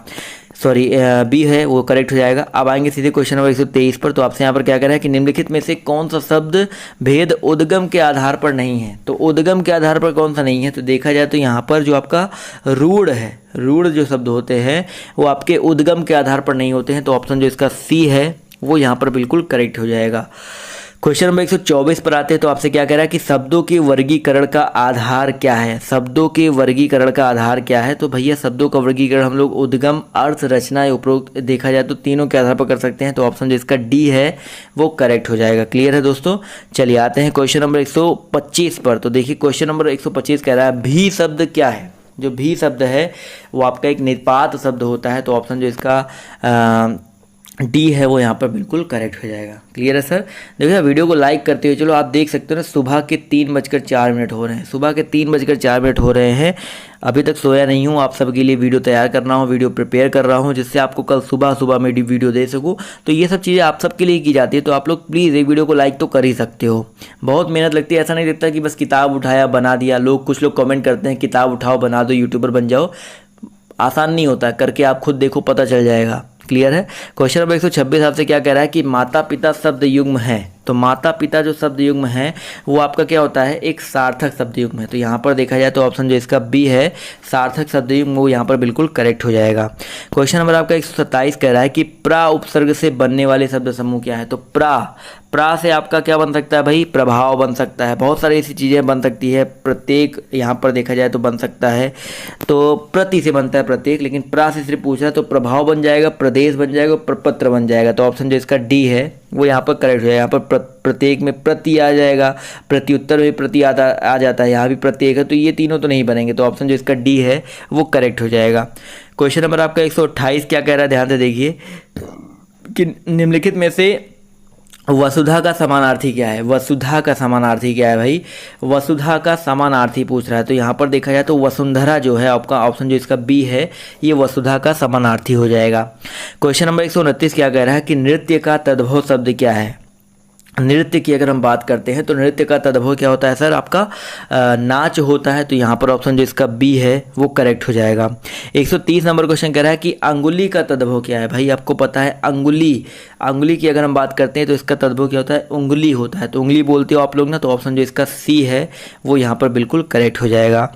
सॉरी बी है वो करेक्ट हो जाएगा। अब आएंगे सीधे क्वेश्चन नंबर 123 पर। तो आपसे यहाँ पर क्या कह रहा है कि निम्नलिखित में से कौन सा शब्द भेद उद्गम के आधार पर नहीं है। तो उद्गम के आधार पर कौन सा नहीं है, तो देखा जाए तो यहाँ पर जो आपका रूढ़ है, रूढ़ जो शब्द होते हैं वो आपके उद्गम के आधार पर नहीं होते हैं। तो ऑप्शन जो इसका सी है वो यहाँ पर बिल्कुल करेक्ट हो जाएगा। क्वेश्चन नंबर 124 पर आते हैं। तो आपसे क्या कह रहा है कि शब्दों के वर्गीकरण का आधार क्या है। शब्दों के वर्गीकरण का आधार क्या है, तो भैया शब्दों का वर्गीकरण हम लोग उद्गम, अर्थ, रचना, उपरोक्त देखा जाए तो तीनों के आधार पर कर सकते हैं। तो ऑप्शन जो इसका डी है वो करेक्ट हो जाएगा। क्लियर है दोस्तों। चलिए आते हैं क्वेश्चन नंबर 125 पर। तो देखिए क्वेश्चन नंबर 125 कह रहा है भी शब्द क्या है। जो भी शब्द है वो आपका एक निपात शब्द होता है। तो ऑप्शन जो इसका डी है वो यहाँ पर बिल्कुल करेक्ट हो जाएगा। क्लियर है सर। देखिए वीडियो को लाइक करते हुए चलो, आप देख सकते हो ना सुबह के 3:04 हो रहे हैं, सुबह के 3:04 हो रहे हैं। अभी तक सोया नहीं हूँ, आप सबके लिए वीडियो तैयार कर रहा हूँ, वीडियो प्रिपेयर कर रहा हूँ, जिससे आपको कल सुबह सुबह में वीडियो दे सकूँ। तो ये सब चीज़ें आप सबके लिए की जाती है। तो आप लोग प्लीज़ एक वीडियो को लाइक तो कर ही सकते हो। बहुत मेहनत लगती है, ऐसा नहीं लगता कि बस किताब उठाया बना दिया। लोग कुछ लोग कमेंट करते हैं किताब उठाओ बना दो यूट्यूबर बन जाओ, आसान नहीं होता, करके आप खुद देखो पता चल जाएगा। क्लियर है। क्वेश्चन नंबर 126 आपसे क्या कह रहा है कि माता पिता शब्द युग्म है। तो माता पिता जो शब्द युग्म है वो आपका क्या होता है, एक सार्थक शब्द युग्म है। तो यहाँ पर देखा जाए तो ऑप्शन जो इसका बी है सार्थक शब्द युग्म, वो यहाँ पर बिल्कुल करेक्ट हो जाएगा। क्वेश्चन नंबर आपका 127 कह रहा है कि प्रा उपसर्ग से बनने वाले शब्द समूह क्या है। तो प्रा से आपका क्या बन सकता है भाई, प्रभाव बन सकता है, बहुत सारी ऐसी चीज़ें बन सकती है। प्रत्येक यहाँ पर देखा जाए तो बन सकता है, तो प्रति से बनता है प्रत्येक, लेकिन प्रा से सिर्फ पूछ रहा है। तो प्रभाव बन जाएगा, प्रदेश बन जाएगा, प्रपत्र बन जाएगा। तो ऑप्शन जो इसका डी है वो यहाँ पर करेक्ट हो जाएगा। यहाँ पर प्रत्येक में प्रति आ जाएगा, प्रत्युत्तर में प्रति आ जाता है, यहाँ भी प्रत्येक है। तो ये तीनों तो नहीं बनेंगे। तो ऑप्शन जो इसका डी है वो करेक्ट हो जाएगा। क्वेश्चन नंबर आपका 128 क्या कह रहा है, ध्यान से देखिए कि निम्नलिखित में से वसुधा का समानार्थी क्या है। वसुधा का समानार्थी क्या है भाई, वसुधा का समानार्थी पूछ रहा है। तो यहाँ पर देखा जाए तो वसुंधरा जो है आपका ऑप्शन जो इसका बी है ये वसुधा का समानार्थी हो जाएगा। क्वेश्चन नंबर 129 क्या कह रहा है कि नृत्य का तद्भव शब्द क्या है। नृत्य की अगर हम बात करते हैं तो नृत्य का तद्भव क्या होता है सर, आपका नाच होता है। तो यहाँ पर ऑप्शन जो इसका बी है वो करेक्ट हो जाएगा। 130 नंबर क्वेश्चन कह रहा है कि अंगुली का तद्भव क्या है। भाई आपको पता है अंगुली की अगर हम बात करते हैं तो इसका तद्भव क्या होता है, उंगली होता है। तो उंगली बोलते हो आप लोग ना, तो ऑप्शन जो इसका सी है वो यहाँ पर बिल्कुल करेक्ट हो जाएगा।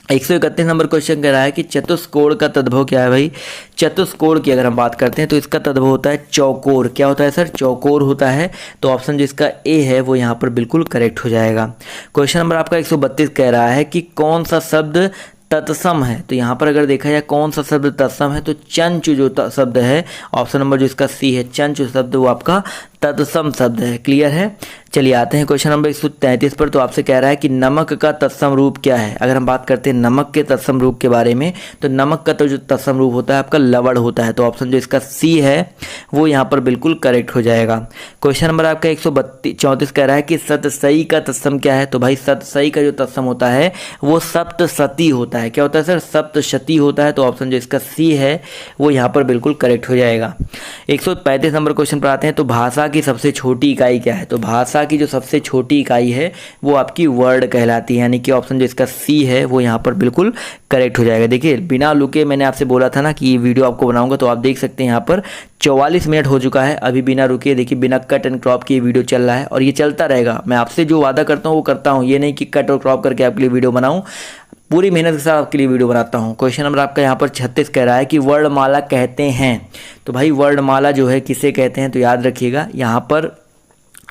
131 नंबर क्वेश्चन कह रहा है कि चतुष्कोण का तद्भव क्या है। भाई चतुष्कोण की अगर हम बात करते हैं तो इसका तद्भव होता है चौकोर। क्या होता है सर, चौकोर होता है। तो ऑप्शन जिसका ए है वो यहाँ पर बिल्कुल करेक्ट हो जाएगा। क्वेश्चन नंबर आपका 132 कह रहा है कि कौन सा शब्द तत्सम है। तो यहाँ पर अगर देखा जाए कौन सा शब्द तत्सम है, तो चंचु जो शब्द है, ऑप्शन नंबर जो इसका सी है, चंचु शब्द वो आपका तत्सम शब्द है। क्लियर है। चलिए आते हैं क्वेश्चन नंबर 133 पर। तो आपसे कह रहा है कि नमक का तत्सम रूप क्या है। अगर हम बात करते हैं नमक के तत्सम रूप के बारे में, तो नमक का तो जो तत्सम रूप होता है आपका लवण होता है। तो ऑप्शन जो इसका सी है वो यहाँ पर बिल्कुल करेक्ट हो जाएगा। क्वेश्चन नंबर आपका 134 कह रहा है कि सतसई का तत्सम क्या है। तो भाई सतसई का जो तत्सम होता है वो सप्तशती होता है। क्या होता है सर, सप्तशती होता है। तो ऑप्शन जो इसका सी है वो यहाँ पर बिल्कुल करेक्ट हो जाएगा। 135 नंबर क्वेश्चन पर आते हैं। तो भाषा की सबसे छोटी इकाई क्या है। तो भाषा की जो सबसे छोटी इकाई है वो आपकी वर्ड कहलाती है, यानी कि ऑप्शन जो इसका सी है वो यहाँ पर बिल्कुल करेक्ट हो जाएगा। देखिए बिना लुके मैंने आपसे बोला था ना कि ये वीडियो आपको बनाऊंगा, तो आप देख सकते हैं यहाँ पर 44 मिनट हो चुका है अभी बिना रुके। देखिए बिना कट एंड क्रॉप की ये वीडियो चल रहा है और ये चलता रहेगा। मैं आपसे जो वादा करता हूँ वो करता हूँ, ये नहीं कि कट और क्रॉप करके आपके लिए वीडियो बनाऊँ, पूरी मेहनत के साथ आपके लिए वीडियो बनाता हूँ। क्वेश्चन नंबर आपका यहाँ पर 36 कह रहा है कि वर्णमाला कहते हैं। तो भाई वर्णमाला जो है किसे कहते हैं, तो याद रखिएगा यहाँ पर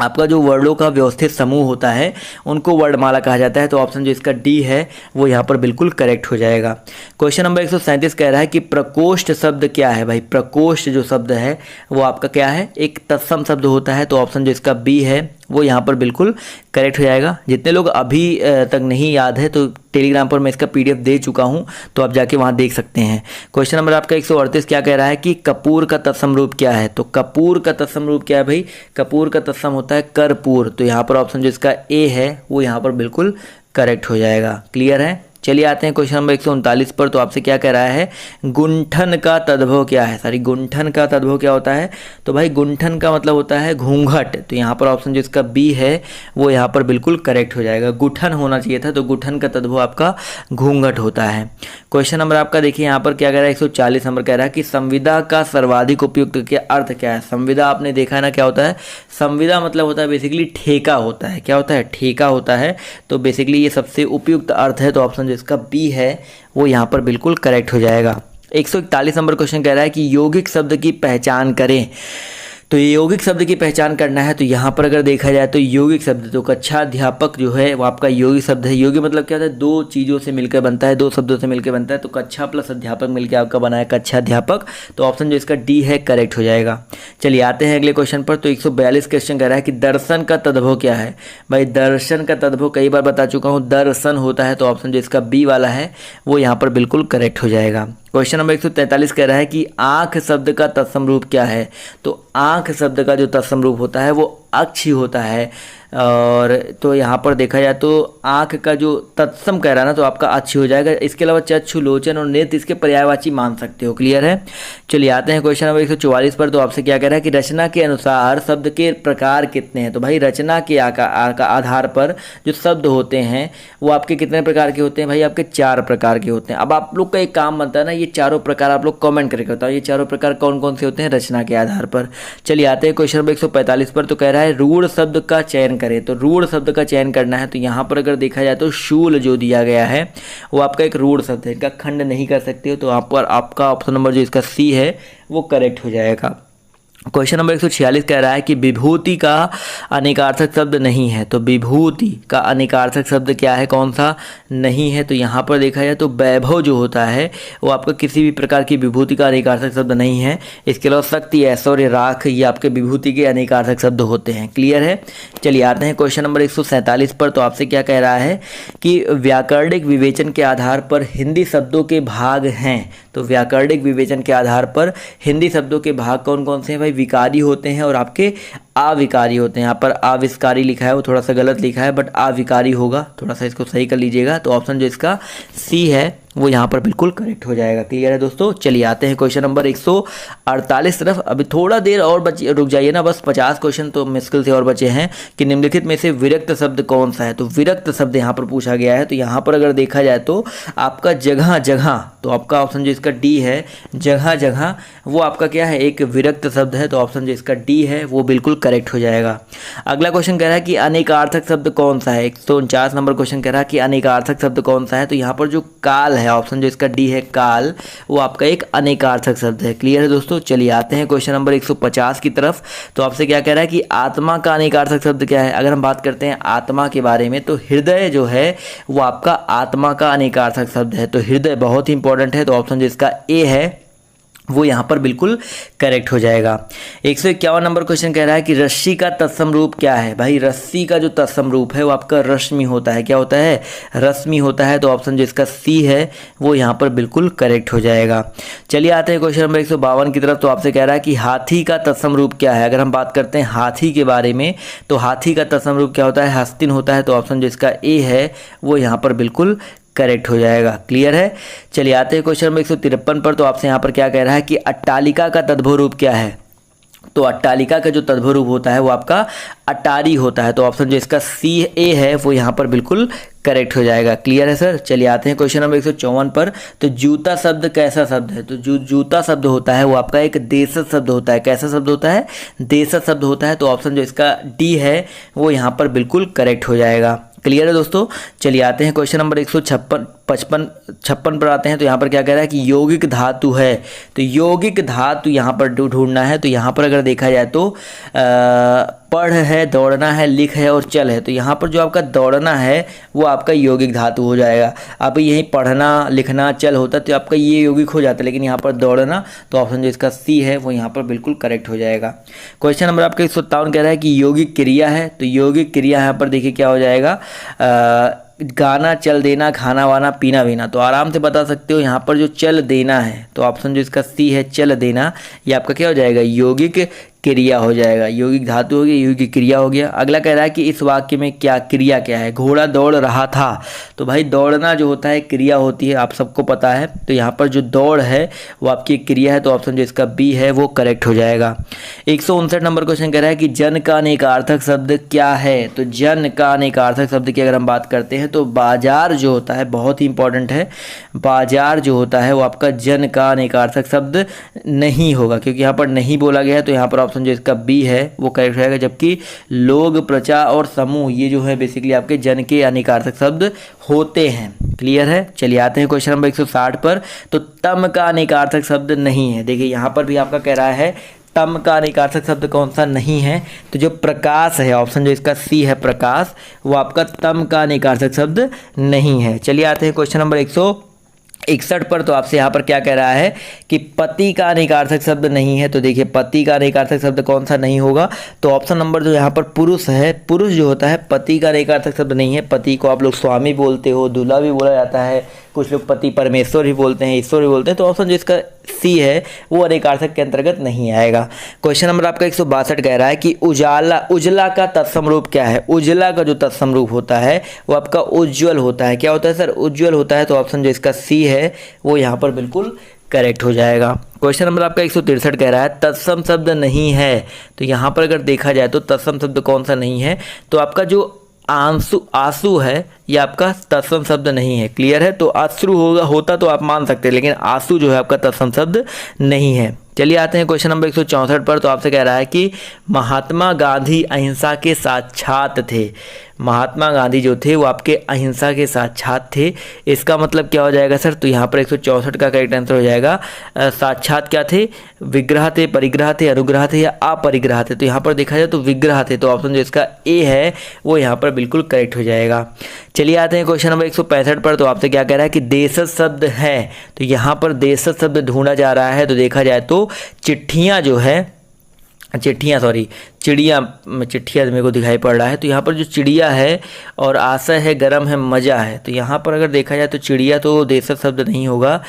आपका जो वर्णों का व्यवस्थित समूह होता है उनको वर्णमाला कहा जाता है। तो ऑप्शन जो इसका डी है वो यहाँ पर बिल्कुल करेक्ट हो जाएगा। क्वेश्चन नंबर 137 कह रहा है कि प्रकोष्ठ शब्द क्या है। भाई प्रकोष्ठ जो शब्द है वो आपका क्या है, एक तत्सम शब्द होता है। तो ऑप्शन जो इसका बी है वो यहाँ पर बिल्कुल करेक्ट हो जाएगा। जितने लोग अभी तक नहीं याद है तो टेलीग्राम पर मैं इसका पीडीएफ दे चुका हूँ, तो आप जाके वहाँ देख सकते हैं। क्वेश्चन नंबर आपका 138 क्या कह रहा है कि कपूर का तत्सम रूप क्या है। तो कपूर का तत्सम रूप क्या है भाई, कपूर का तत्सम होता है कर्पूर। तो यहाँ पर ऑप्शन जो इसका ए है वो यहाँ पर बिल्कुल करेक्ट हो जाएगा। क्लियर है। चलिए आते हैं क्वेश्चन नंबर 139 पर। तो आपसे क्या कह रहा है, गुंठन का तद्भव क्या है। सॉरी, गुंठन का तद्भव क्या होता है। तो भाई गुंठन का मतलब होता है घूंघट। तो यहाँ पर ऑप्शन जो इसका बी है वो यहाँ पर बिल्कुल करेक्ट हो जाएगा। गुठन होना चाहिए था, तो गुठन का तद्भव आपका घूंघट होता है। क्वेश्चन नंबर आपका देखिए यहाँ पर क्या कह रहा है, 140 नंबर कह रहा है कि संविदा का सर्वाधिक उपयुक्त के अर्थ क्या है। संविदा आपने देखा है ना क्या होता है, संविदा मतलब होता है बेसिकली ठेका होता है। क्या होता है, ठेका होता है। तो बेसिकली ये सबसे उपयुक्त अर्थ है। तो ऑप्शन इसका बी है वो यहाँ पर बिल्कुल करेक्ट हो जाएगा। 141 नंबर क्वेश्चन कह रहा है कि यौगिक शब्द की पहचान करें। तो ये यौगिक शब्द की पहचान करना है। तो यहाँ पर अगर देखा जाए तो यौगिक शब्द, तो कक्षाध्यापक जो है वो आपका यौगिक शब्द है। यौगिक मतलब क्या होता है, दो चीज़ों से मिलकर बनता है, दो शब्दों से मिलकर बनता है। तो कक्षा प्लस अध्यापक मिलकर आपका बना है कक्षाध्यापक। तो ऑप्शन जो इसका डी है करेक्ट हो जाएगा। चलिए आते हैं अगले क्वेश्चन पर। तो 142 क्वेश्चन कह रहा है कि दर्शन का तद्भव क्या है। भाई दर्शन का तद्भव कई बार बता चुका हूँ, दर्शन होता है। तो ऑप्शन जो इसका बी वाला है वो यहाँ पर बिल्कुल करेक्ट हो जाएगा। क्वेश्चन नंबर 143 कह रहा है कि आँख शब्द का तत्सम रूप क्या है। तो आँख शब्द का जो तत्सम रूप होता है वो अक्ष ही होता है। और तो यहाँ पर देखा जाए तो आँख का जो तत्सम कह रहा है ना, तो आपका अच्छी हो जाएगा। इसके अलावा चक्षु, लोचन और नेत्र इसके पर्यायवाची मान सकते हो। क्लियर है। चलिए आते हैं क्वेश्चन नंबर 144 पर। तो आपसे क्या कह रहा है कि रचना के अनुसार शब्द के प्रकार कितने हैं। तो भाई रचना के आधार पर जो शब्द होते हैं वो आपके कितने प्रकार के होते हैं। भाई आपके 4 प्रकार के होते हैं। अब आप लोग का एक काम बनता है ना, ये चारों प्रकार आप लोग कमेंट करके बताओ ये चारों प्रकार कौन कौन से होते हैं रचना के आधार पर। चलिए आते हैं क्वेश्चन नंबर 145 पर। तो कह रहा है रूढ़ शब्द का चयन करें। तो रूढ़ शब्द का चयन करना है। तो यहाँ पर अगर देखा जाए तो शूल जो दिया गया है वो आपका एक रूढ़ शब्द है, इनका खंड नहीं कर सकते हो। तो आप पर आपका ऑप्शन नंबर जो इसका सी है वो करेक्ट हो जाएगा। क्वेश्चन नंबर 146 कह रहा है कि विभूति का अनेकार्थक शब्द नहीं है। तो विभूति का अनेकार्थक शब्द क्या है, कौन सा नहीं है। तो यहाँ पर देखा जाए तो वैभव जो होता है वो आपका किसी भी प्रकार की विभूति का अनेकार्थक शब्द नहीं है। इसके अलावा शक्ति, ऐश्वर्य, राख ये आपके विभूति के अनेकार्थक शब्द होते हैं। क्लियर है। चलिए आते हैं क्वेश्चन नंबर 147 पर। तो आपसे क्या कह रहा है कि व्याकरणिक विवेचन के आधार पर हिंदी शब्दों के भाग हैं। तो व्याकरणिक विवेचन के आधार पर हिंदी शब्दों के भाग कौन कौन से हैं। भाई विकारी होते हैं और आपके अविकारी होते हैं। यहाँ पर आविष्कारी लिखा है, वो थोड़ा सा गलत लिखा है, बट अविकारी होगा, थोड़ा सा इसको सही कर लीजिएगा। तो ऑप्शन जो इसका सी है वो यहाँ पर बिल्कुल करेक्ट हो जाएगा। क्लियर है दोस्तों। चलिए आते हैं क्वेश्चन नंबर 148 तरफ। अभी थोड़ा देर और रुक जाइए ना, बस 50 क्वेश्चन तो मुश्किल से और बचे हैं कि निम्नलिखित में से विरक्त शब्द कौन सा है। तो विरक्त शब्द यहाँ पर पूछा गया है। तो यहाँ पर अगर देखा जाए तो आपका जगह जगह, तो आपका ऑप्शन जो इसका डी है, जगह जगह, वो आपका क्या है, एक विरक्त शब्द है। तो ऑप्शन जो इसका डी है वो बिल्कुल करेक्ट हो जाएगा। अगला क्वेश्चन कह रहा है कि अनेकार्थक शब्द कौन सा है। 149 नंबर क्वेश्चन कह रहा है कि अनेकार्थक शब्द कौन सा है। तो यहाँ पर जो काल है, ऑप्शन जो इसका डी है काल, वो आपका एक अनेकार्थक शब्द है। क्लियर है दोस्तों। चलिए आते हैं क्वेश्चन नंबर 150 की तरफ। तो आपसे क्या कह रहा है कि आत्मा का अनेकार्थक शब्द क्या है। अगर हम बात करते हैं आत्मा के बारे में, तो हृदय जो है वो आपका आत्मा का अनेकार्थक शब्द है। तो हृदय बहुत ही इंपॉर्टेंट है। तो ऑप्शन जो इसका ए है वो यहाँ पर बिल्कुल करेक्ट हो जाएगा। 151 नंबर क्वेश्चन कह रहा है कि रस्सी का तत्सम रूप क्या है। भाई रस्सी का जो तत्सम रूप है वो आपका रश्मि होता है। क्या होता है, रश्मि होता है। तो ऑप्शन जो इसका सी है वो यहाँ पर बिल्कुल करेक्ट हो जाएगा। चलिए आते हैं क्वेश्चन नंबर 152 की तरफ। तो आपसे कह रहा है कि हाथी का तत्सम रूप क्या है। अगर हम बात करते हैं हाथी के बारे में, तो हाथी का तत्सम रूप क्या होता है, हस्तिन होता है। तो ऑप्शन जो इसका ए है वो यहाँ पर बिल्कुल करेक्ट हो जाएगा। क्लियर है। चलिए आते हैं क्वेश्चन नंबर 153 पर। तो आपसे यहाँ पर क्या कह रहा है कि अट्टालिका का तद्भव रूप क्या है। तो अट्टालिका का जो तद्भव रूप होता है वो आपका अटारी होता है। तो ऑप्शन जो इसका सी ए है वो यहाँ पर बिल्कुल करेक्ट हो जाएगा। क्लियर है सर। चलिए आते हैं क्वेश्चन नंबर 154 पर। तो जूता शब्द कैसा शब्द है। तो जो जूता शब्द होता है वो आपका एक देशज शब्द होता है। कैसा शब्द होता है, देशज शब्द होता है। तो ऑप्शन जो इसका डी है वो यहाँ पर बिल्कुल करेक्ट हो जाएगा। क्लियर है दोस्तों। चलिए आते हैं क्वेश्चन नंबर 156 पर आते हैं। तो यहाँ पर क्या कह रहा है कि यौगिक धातु है। तो यौगिक धातु यहाँ पर ढूंढना है। तो यहाँ पर अगर देखा जाए तो पढ़ है, दौड़ना है, लिख है और चल है। तो यहाँ पर जो आपका दौड़ना है वो आपका यौगिक धातु हो जाएगा। अब यही पढ़ना, लिखना, चल होता तो आपका ये यौगिक हो जाता, लेकिन यहाँ पर दौड़ना, तो ऑप्शन जो इसका सी है वो यहाँ पर बिल्कुल करेक्ट हो जाएगा। क्वेश्चन नंबर आपका 157 कह रहा है कि यौगिक क्रिया है। तो यौगिक क्रिया यहाँ पर देखिए क्या हो जाएगा, गाना, चल देना, खाना वाना, पीना वीना। तो आराम से बता सकते हो यहाँ पर जो चल देना है, तो ऑप्शन जो इसका सी है चल देना, ये आपका क्या हो जाएगा, यौगिक क्रिया हो जाएगा। यौगिक धातु हो गया, यौगिक क्रिया हो गया। अगला कह रहा है कि इस वाक्य में क्या क्रिया क्या है। घोड़ा दौड़ रहा था। तो भाई दौड़ना जो होता है क्रिया होती है, आप सबको पता है। तो यहाँ पर जो दौड़ है वो आपकी क्रिया है। तो ऑप्शन जो इसका बी है वो करेक्ट हो जाएगा। 159 नंबर क्वेश्चन कह रहा है कि जन का अनेकार्थक शब्द क्या है। तो जन का अनेकार्थक शब्द की अगर हम बात करते हैं तो बाजार जो होता है, बहुत ही इंपॉर्टेंट है, बाजार जो होता है वो आपका जन का अनेकार्थक शब्द नहीं होगा, क्योंकि यहाँ पर नहीं बोला गया है। तो यहाँ पर ऑप्शन जो इसका बी है वो करेक्ट रहेगा। जबकि लोग, प्रजा और समूह ये जो है बेसिकली आपके जन के अनेकार्थक शब्द होते हैं। क्लियर है। चलिए आते हैं क्वेश्चन नंबर 160 पर। तो तम का अनेकार्थक शब्द नहीं है। देखिए यहाँ पर भी आपका कह रहा है तम का अनेकार्थक शब्द कौन सा नहीं है। तो जो प्रकाश है, ऑप्शन जो इसका सी है प्रकाश, वो आपका तम का अनेकार्थक शब्द नहीं है। चलिए आते हैं क्वेश्चन नंबर 161 पर। तो आपसे यहाँ पर क्या कह रहा है कि पति का अनेकार्थक शब्द नहीं है। तो देखिए पति का अनेकार्थक शब्द कौन सा नहीं होगा। तो ऑप्शन नंबर जो यहाँ पर पुरुष है, पुरुष जो होता है पति का अनेकार्थक शब्द नहीं है। पति को आप लोग स्वामी बोलते हो, दूल्हा भी बोला जाता है, कुछ लोग पति परमेश्वर भी बोलते हैं, ईश्वर भी बोलते हैं। तो ऑप्शन जो इसका सी है वो अनेकार्थक के अंतर्गत नहीं आएगा। क्वेश्चन नंबर आपका 162 कह रहा है कि उजाला, उजला का तत्सम रूप क्या है। उजला का जो तत्सम रूप होता है वो आपका उज्ज्वल होता है। क्या होता है सर, उज्ज्वल होता है। तो ऑप्शन जो इसका सी है वो यहाँ पर बिल्कुल करेक्ट हो जाएगा। क्वेश्चन नंबर आपका 163 कह रहा है तत्सम शब्द नहीं है। तो यहाँ पर अगर देखा जाए तो तत्सम शब्द कौन सा नहीं है। तो आपका जो आंसू है ये आपका तत्सम शब्द नहीं है। क्लियर है। तो अश्रु होता तो आप मान सकते हैं, लेकिन आंसू जो है आपका तत्सम शब्द नहीं है। चलिए आते हैं क्वेश्चन नंबर 164 पर। तो आपसे कह रहा है कि महात्मा गांधी अहिंसा के साक्षात थे। महात्मा गांधी जो थे वो आपके अहिंसा के साक्षात थे। इसका मतलब क्या हो जाएगा सर। तो यहाँ पर 164 का करेक्ट आंसर हो जाएगा साक्षात क्या थे, विग्रह थे, परिग्रह थे, अनुग्रह थे या अपरिग्रह थे। तो यहाँ पर देखा जाए तो विग्रह थे। तो ऑप्शन जो इसका ए है वो यहाँ पर बिल्कुल करेक्ट हो जाएगा। चलिए आते हैं क्वेश्चन नंबर 165 पर। तो आपसे क्या कह रहा है कि देशज शब्द है। तो यहाँ पर देशज शब्द ढूंढा जा रहा है। तो देखा जाए तो चिट्ठियाँ जो है, चिट्ठियाँ मेरे को दिखाई पड़ रहा है। तो यहाँ पर जो चिड़िया है और आशय है, गरम है, मजा है। तो यहाँ पर अगर देखा जाए तो चिड़िया तो देशज शब्द नहीं होगा,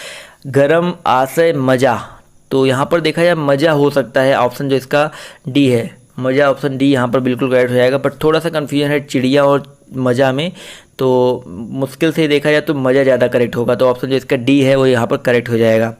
गरम, आशय, मजा। तो यहाँ पर देखा जाए मजा हो सकता है। ऑप्शन जो इसका डी है मज़ा ऑप्शन डी यहाँ पर बिल्कुल करेक्ट हो जाएगा। बट थोड़ा सा कन्फ्यूजन है चिड़िया और मज़ा में, तो मुश्किल से देखा जाए तो मज़ा ज़्यादा करेक्ट होगा, तो ऑप्शन जो इसका डी है वो यहाँ पर करेक्ट हो जाएगा।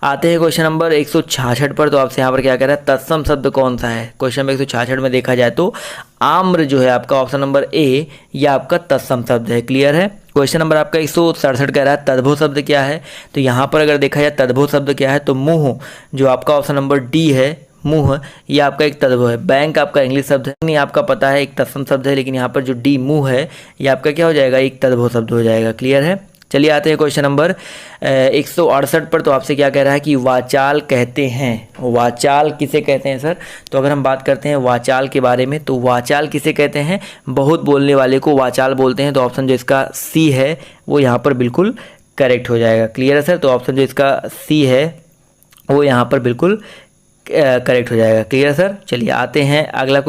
आते हैं क्वेश्चन नंबर 166 पर। तो आपसे यहाँ पर क्या कह रहा है, तत्सम शब्द कौन सा है। क्वेश्चन नंबर 166 में देखा जाए तो आम्र जो है आपका ऑप्शन नंबर ए, यह आपका तत्सम शब्द है। क्लियर है। क्वेश्चन नंबर आपका 167 कह रहा है तद्भव शब्द क्या है। तो यहाँ पर अगर देखा जाए तद्भव शब्द क्या है, तो मुँह जो आपका ऑप्शन नंबर डी है, मुँह, ये आपका एक तद्भव है। बैंक आपका इंग्लिश शब्द है, नहीं आपका पता है एक तत्सम शब्द है, लेकिन यहाँ पर जो डी मुँह है ये आपका क्या हो जाएगा, एक तद्भव शब्द हो जाएगा। क्लियर है। चलिए आते हैं क्वेश्चन नंबर 168 पर। तो आपसे क्या कह रहा है कि वाचाल कहते हैं। वाचाल किसे कहते हैं सर। तो अगर हम बात करते हैं वाचाल के बारे में, तो वाचाल किसे कहते हैं, बहुत बोलने वाले को वाचाल बोलते हैं। तो ऑप्शन जो इसका सी है वो यहाँ पर बिल्कुल करेक्ट हो जाएगा। क्लियर है सर। तो ऑप्शन जो इसका सी है वो यहाँ पर बिल्कुल करेक्ट हो जाएगा। क्लियर है सर। चलिए आते हैं अगला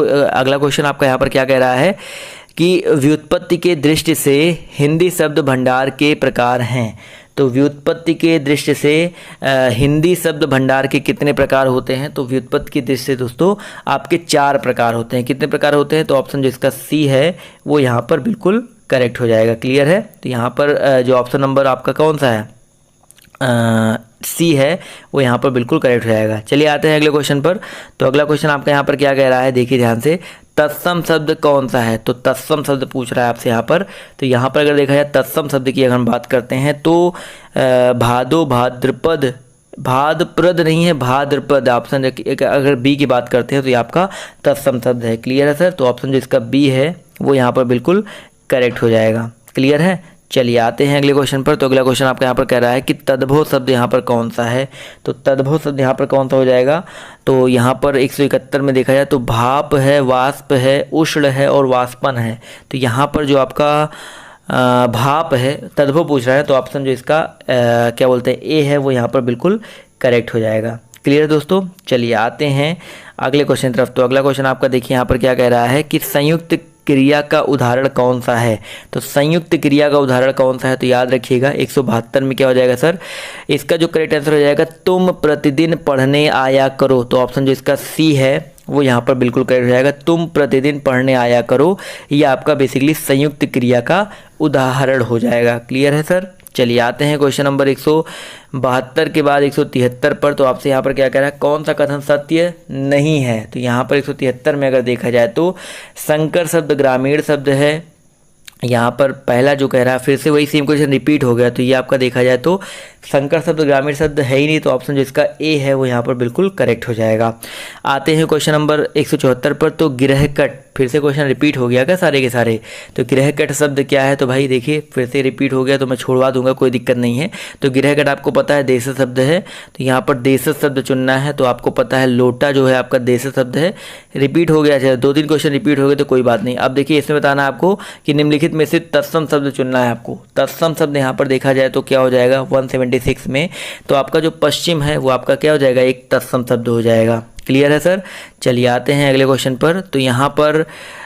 क्वेश्चन आपका यहाँ पर क्या कह रहा है कि व्युत्पत्ति के दृष्टि से हिंदी शब्द भंडार के प्रकार हैं। तो व्युत्पत्ति के दृष्टि से हिंदी शब्द भंडार के कितने प्रकार होते हैं। तो व्युत्पत्ति की दृष्टि से दोस्तों आपके 4 प्रकार होते हैं। कितने प्रकार होते हैं। तो ऑप्शन जो इसका सी है वो यहाँ पर बिल्कुल करेक्ट हो जाएगा। क्लियर है। तो यहाँ पर जो ऑप्शन नंबर आपका कौन सा है, सी है, वो यहाँ पर बिल्कुल करेक्ट हो जाएगा। चलिए आते हैं अगले क्वेश्चन पर। तो अगला क्वेश्चन आपका यहाँ पर क्या कह रहा है, देखिए ध्यान से, तत्सम शब्द कौन सा है। तो तत्सम शब्द पूछ रहा है आपसे यहाँ पर। तो यहाँ पर अगर देखा जाए तत्सम शब्द की अगर हम बात करते हैं तो भादो, भाद्रपद, भाद्रपद नहीं है, भाद्रपद ऑप्शन अगर बी की बात करते हैं तो ये आपका तत्सम शब्द है। क्लियर है सर। तो ऑप्शन जो इसका बी है वो यहाँ पर बिल्कुल करेक्ट हो जाएगा। क्लियर है। चलिए आते हैं अगले क्वेश्चन पर। तो अगला क्वेश्चन आपका यहाँ पर कह रहा है कि तद्भव शब्द यहाँ पर कौन सा है। तो तद्भव शब्द यहाँ पर कौन सा हो जाएगा। तो यहाँ पर 171 में देखा जाए तो भाप है, वाष्प है, उष्ण है और वाष्पन है। तो यहाँ पर जो आपका भाप है, तद्भव पूछ रहा है, तो ऑप्शन जो इसका क्या बोलते हैं ए है वो यहाँ पर बिल्कुल करेक्ट हो जाएगा। क्लियर दोस्तों। चलिए आते हैं अगले क्वेश्चन तरफ। तो अगला क्वेश्चन आपका देखिए यहाँ पर क्या कह रहा है कि संयुक्त क्रिया का उदाहरण कौन सा है। तो संयुक्त क्रिया का उदाहरण कौन सा है। तो याद रखिएगा 172 में क्या हो जाएगा सर, इसका जो करेक्ट आंसर हो जाएगा तुम प्रतिदिन पढ़ने आया करो। तो ऑप्शन जो इसका सी है वो यहाँ पर बिल्कुल करेक्ट हो जाएगा। तुम प्रतिदिन पढ़ने आया करो, ये आपका बेसिकली संयुक्त क्रिया का उदाहरण हो जाएगा। क्लियर है सर। चलिए आते हैं क्वेश्चन नंबर 172 के बाद 173 पर। तो आपसे यहाँ पर क्या कह रहा है, कौन सा कथन सत्य नहीं है। तो यहाँ पर 173 में अगर देखा जाए तो संकर शब्द ग्रामीण शब्द है। यहाँ पर पहला जो कह रहा है फिर से वही सेम क्वेश्चन रिपीट हो गया। तो ये आपका देखा जाए तो संकर शब्द ग्रामीण शब्द है ही नहीं, तो ऑप्शन जो इसका ए है वो यहाँ पर बिल्कुल करेक्ट हो जाएगा। आते हैं क्वेश्चन नंबर 174 पर। तो गिरहकट, फिर से क्वेश्चन रिपीट हो गया क्या सारे के सारे। तो गिरहकट शब्द क्या है। तो भाई देखिए फिर से रिपीट हो गया तो मैं छोड़वा दूंगा, कोई दिक्कत नहीं है। तो गिरहकट आपको पता है देशज शब्द है, तो यहाँ पर देशज शब्द चुनना है। तो आपको पता है लोटा जो है आपका देशज शब्द है। रिपीट हो गया, अच्छा 2-3 क्वेश्चन रिपीट हो गए तो कोई बात नहीं। अब देखिए इसमें बताना आपको कि निम्नलिखित में से तत्सम शब्द चुनना है आपको। तत्सम शब्द यहाँ पर देखा जाए तो क्या हो जाएगा 176 में। तो आपका जो पश्चिम है वो आपका क्या हो जाएगा, एक तत्सम शब्द हो जाएगा। क्लियर है सर। चलिए आते हैं अगले क्वेश्चन पर। तो यहाँ पर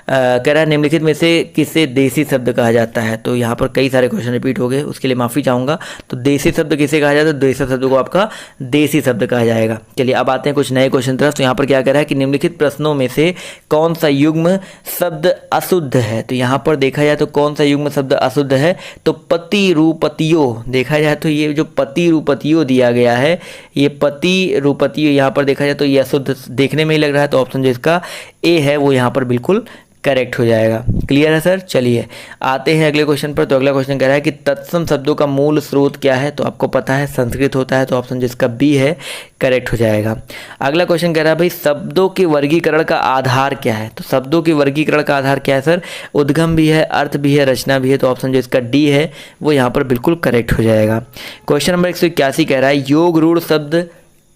कह रहा है निम्नलिखित में से किसे देसी शब्द कहा जाता है। तो यहाँ पर कई सारे क्वेश्चन रिपीट हो गए, उसके लिए माफ़ी चाहूँगा। तो देसी शब्द किसे कहा जाता है, देसी शब्द को आपका देसी शब्द कहा जाएगा। चलिए अब आते हैं कुछ नए क्वेश्चन तरफ। तो यहाँ पर क्या कह रहा है कि निम्नलिखित प्रश्नों में से कौन सा युग्म शब्द अशुद्ध है। तो यहाँ पर देखा जाए तो कौन सा युग्म शब्द अशुद्ध है। तो पति रूपतियो, देखा जाए तो ये जो पति रूपतियो दिया गया है, ये पति रूपतियो यहाँ पर देखा जाए तो ये अशुद्ध देखने में ही लग रहा है। तो ऑप्शन जो इसका ए है वो यहाँ पर बिल्कुल करेक्ट हो जाएगा। क्लियर है सर। चलिए आते हैं अगले क्वेश्चन पर। तो अगला क्वेश्चन कह रहा है कि तत्सम शब्दों का मूल स्रोत क्या है। तो आपको पता है संस्कृत होता है, तो ऑप्शन जिसका बी है करेक्ट हो जाएगा। अगला क्वेश्चन कह रहा है भाई शब्दों के वर्गीकरण का आधार क्या है। तो शब्दों के वर्गीकरण का आधार क्या है सर, उद्गम भी है, अर्थ भी है, रचना भी है। तो ऑप्शन जो इसका डी है वो यहाँ पर बिल्कुल करेक्ट हो जाएगा। क्वेश्चन नंबर 181 कह रहा है योग रूढ़ शब्द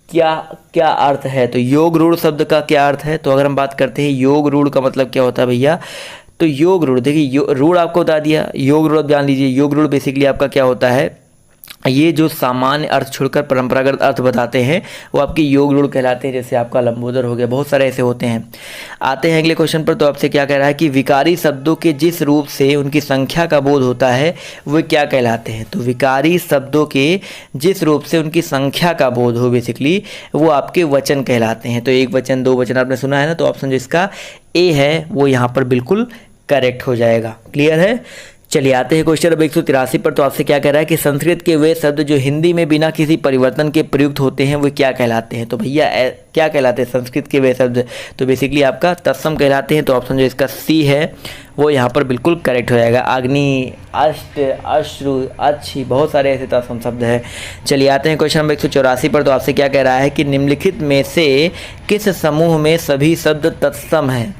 क्या अर्थ है। तो योग रूढ़ शब्द का क्या अर्थ है। तो अगर हम बात करते हैं योग रूढ़ का मतलब क्या होता है भैया, तो योग रूढ़ देखिए रूढ़ आपको बता दिया, योग रूढ़ जान लीजिए। योग रूढ़ बेसिकली आपका क्या होता है, ये जो सामान्य अर्थ छोड़कर परंपरागत अर्थ बताते हैं वो आपके योग रूढ़ कहलाते हैं। जैसे आपका लंबोदर हो गया, बहुत सारे ऐसे होते हैं। आते हैं अगले क्वेश्चन पर। तो आपसे क्या कह रहा है कि विकारी शब्दों के जिस रूप से उनकी संख्या का बोध होता है वे क्या कहलाते हैं। तो विकारी शब्दों के जिस रूप से उनकी संख्या का बोध हो बेसिकली वो आपके वचन कहलाते हैं। तो एक वचन, दो वचन आपने सुना है ना, तो ऑप्शन जो इसका ए है वो यहाँ पर बिल्कुल करेक्ट हो जाएगा। क्लियर है। चलिए आते हैं क्वेश्चन नंबर 183 पर। तो आपसे क्या कह रहा है कि संस्कृत के वे शब्द जो हिंदी में बिना किसी परिवर्तन के प्रयुक्त होते हैं वो क्या कहलाते हैं। तो भैया क्या कहलाते हैं संस्कृत के वे शब्द। तो बेसिकली आपका तत्सम कहलाते हैं। तो ऑप्शन जो इसका सी है वो यहाँ पर बिल्कुल करेक्ट हो जाएगा। अग्नि, अष्ट, अश्रु, अच्छी, बहुत सारे ऐसे तत्सम शब्द हैं। चलिए आते हैं क्वेश्चन नंबर 184 पर। तो आपसे क्या कह रहा है कि निम्नलिखित में से किस समूह में सभी शब्द तत्सम हैं।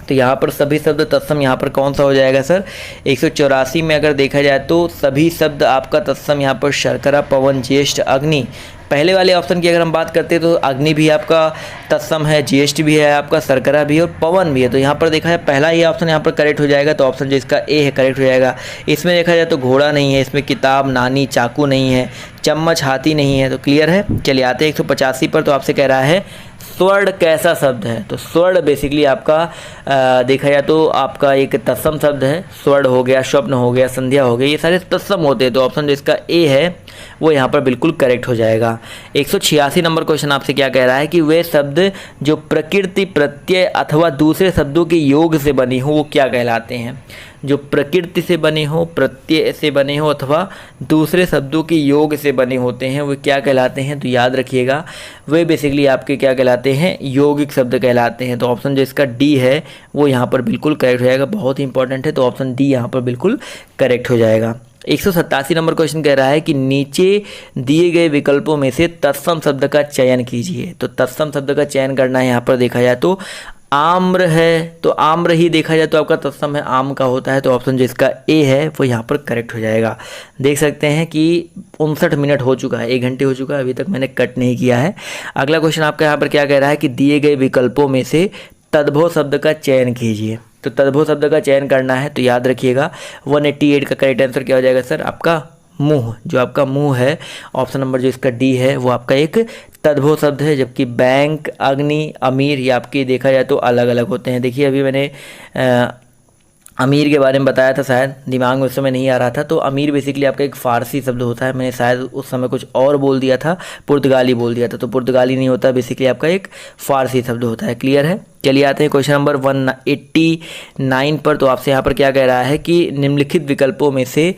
तो यहाँ पर सभी शब्द तत्सम यहाँ पर कौन सा हो जाएगा सर। 184 में अगर देखा जाए तो सभी शब्द आपका तत्सम यहाँ पर शर्करा, पवन, ज्येष्ठ, अग्नि। पहले वाले ऑप्शन की अगर हम बात करते हैं तो अग्नि भी आपका तत्सम है, ज्येष्ठ भी है आपका, शर्करा भी है और पवन भी है। तो यहाँ पर देखा जाए पहला ही ऑप्शन यहाँ पर करेक्ट हो जाएगा। तो ऑप्शन जो इसका ए है करेक्ट हो जाएगा। इसमें देखा जाए तो घोड़ा नहीं है, इसमें किताब, नानी, चाकू नहीं है, चम्मच, हाथी नहीं है। तो क्लियर है। चलिए आते हैं 185 पर। तो आपसे कह रहा है स्वर्ण कैसा शब्द है। तो स्वर्ण बेसिकली आपका देखा जाए तो आपका एक तत्सम शब्द है। स्वर्ण हो गया, स्वप्न हो गया, संध्या हो गया, ये सारे तत्सम होते हैं। तो ऑप्शन जो इसका ए है वो यहाँ पर बिल्कुल करेक्ट हो जाएगा। 186 नंबर क्वेश्चन आपसे क्या कह रहा है कि वे शब्द जो प्रकृति, प्रत्यय अथवा दूसरे शब्दों के योग से बनी हो वो क्या कहलाते हैं। जो प्रकृति से बने हो, प्रत्यय से बने हो अथवा दूसरे शब्दों के योग से बने होते हैं वो क्या कहलाते हैं। तो याद रखिएगा वे बेसिकली आपके क्या कहलाते हैं, यौगिक शब्द कहलाते हैं। तो ऑप्शन जो इसका डी है वो यहाँ पर बिल्कुल करेक्ट हो जाएगा। बहुत ही इंपॉर्टेंट है। तो ऑप्शन डी यहाँ पर बिल्कुल करेक्ट हो जाएगा। 187 नंबर क्वेश्चन कह रहा है कि नीचे दिए गए विकल्पों में से तत्सम शब्द का चयन कीजिए। तो तत्सम शब्द का चयन करना है। यहाँ पर देखा जाए तो आम्र है, तो आम्र ही देखा जाए तो आपका तत्सम है, आम का होता है। तो ऑप्शन जो इसका ए है वो यहाँ पर करेक्ट हो जाएगा। देख सकते हैं कि 59 मिनट हो चुका है, 1 घंटे हो चुका है, अभी तक मैंने कट नहीं किया है। अगला क्वेश्चन आपका यहाँ पर क्या कह रहा है कि दिए गए विकल्पों में से तद्भव शब्द का चयन कीजिए। तो तद्भव शब्द का चयन करना है। तो याद रखिएगा 188 का करेक्ट आंसर क्या हो जाएगा सर, आपका मुंह। जो आपका मुंह है, ऑप्शन नंबर जो इसका डी है वो आपका एक तद्भव शब्द है। जबकि बैंक, अग्नि, अमीर ये आपके देखा जाए तो अलग अलग होते हैं। देखिए अभी मैंने अमीर के बारे में बताया था, शायद दिमाग में उस समय नहीं आ रहा था। तो अमीर बेसिकली आपका एक फ़ारसी शब्द होता है। मैंने शायद उस समय कुछ और बोल दिया था, पुर्तगाली बोल दिया था। तो पुर्तगाली नहीं होता, बेसिकली आपका एक फ़ारसी शब्द होता है। क्लियर है। चलिए आते हैं क्वेश्चन नंबर 189 पर। तो आपसे यहाँ पर क्या कह रहा है कि निम्नलिखित विकल्पों में से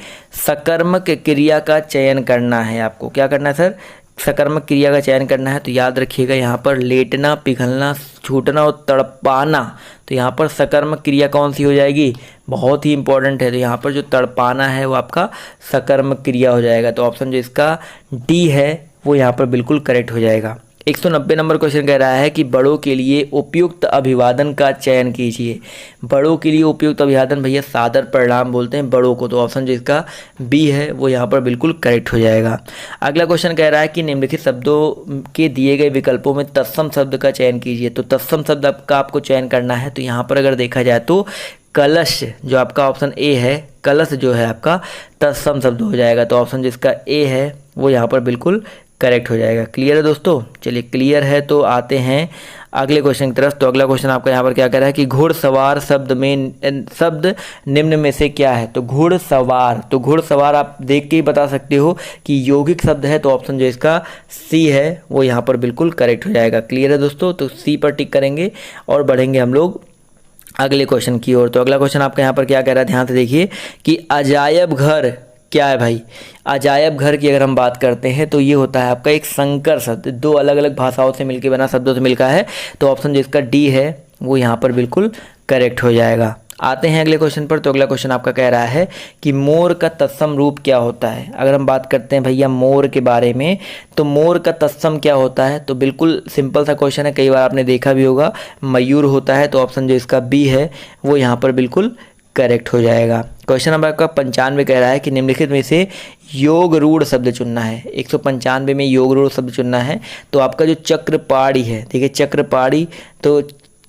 सकर्मक क्रिया का चयन करना है। आपको क्या करना है सर, सकर्मक क्रिया का चयन करना है। तो याद रखिएगा यहाँ पर लेटना, पिघलना, छूटना और तड़पाना। तो यहाँ पर सकर्मक क्रिया कौन सी हो जाएगी, बहुत ही इंपॉर्टेंट है। तो यहाँ पर जो तड़पाना है वो आपका सकर्मक क्रिया हो जाएगा। तो ऑप्शन जो इसका डी है वो यहाँ पर बिल्कुल करेक्ट हो जाएगा। 190 नंबर क्वेश्चन कह रहा है कि बड़ों के लिए उपयुक्त अभिवादन का चयन कीजिए। बड़ों के लिए उपयुक्त अभिवादन भैया सादर प्रणाम बोलते हैं बड़ों को। तो ऑप्शन जो इसका बी है वो यहाँ पर बिल्कुल करेक्ट हो जाएगा। अगला क्वेश्चन कह रहा है कि निम्नलिखित शब्दों के दिए गए विकल्पों में तत्सम शब्द का चयन कीजिए। तो तत्सम शब्द का आपको चयन करना है। तो यहाँ पर अगर देखा जाए तो कलश, जो आपका ऑप्शन ए है, कलश जो है आपका तत्सम शब्द हो जाएगा। तो ऑप्शन जिसका ए है वो यहाँ पर बिल्कुल करेक्ट हो जाएगा। क्लियर है दोस्तों। चलिए क्लियर है तो आते हैं अगले क्वेश्चन की तरफ। तो अगला क्वेश्चन आपका यहाँ पर क्या कह रहा है कि घुड़सवार शब्द निम्न में से क्या है। तो घुड़सवार, तो घुड़सवार आप देख के ही बता सकते हो कि यौगिक शब्द है। तो ऑप्शन जो इसका सी है वो यहाँ पर बिल्कुल करेक्ट हो जाएगा। क्लियर है दोस्तों। तो सी पर टिक करेंगे और बढ़ेंगे हम लोग अगले क्वेश्चन की ओर। तो अगला क्वेश्चन आपका यहाँ पर क्या कह रहा है, ध्यान से देखिए कि अजायब घर क्या है भाई। अजायब घर की अगर हम बात करते हैं तो ये होता है आपका एक संकर शब्द, दो अलग अलग भाषाओं से मिलकर बना, शब्दों से मिलकर है। तो ऑप्शन जो इसका डी है वो यहाँ पर बिल्कुल करेक्ट हो जाएगा। आते हैं अगले क्वेश्चन पर। तो अगला क्वेश्चन आपका कह रहा है कि मोर का तत्सम रूप क्या होता है। अगर हम बात करते हैं भैया मोर के बारे में, तो मोर का तत्सम क्या होता है। तो बिल्कुल सिंपल सा क्वेश्चन है, कई बार आपने देखा भी होगा, मयूर होता है। तो ऑप्शन जो इसका बी है वो यहाँ पर बिल्कुल करेक्ट हो जाएगा। क्वेश्चन नंबर आपका 95 कह रहा है कि निम्नलिखित में से योग रूढ़ शब्द चुनना है। 195 में योग रूढ़ शब्द चुनना है। तो आपका जो चक्रपाणी है, देखिए चक्रपाणी, तो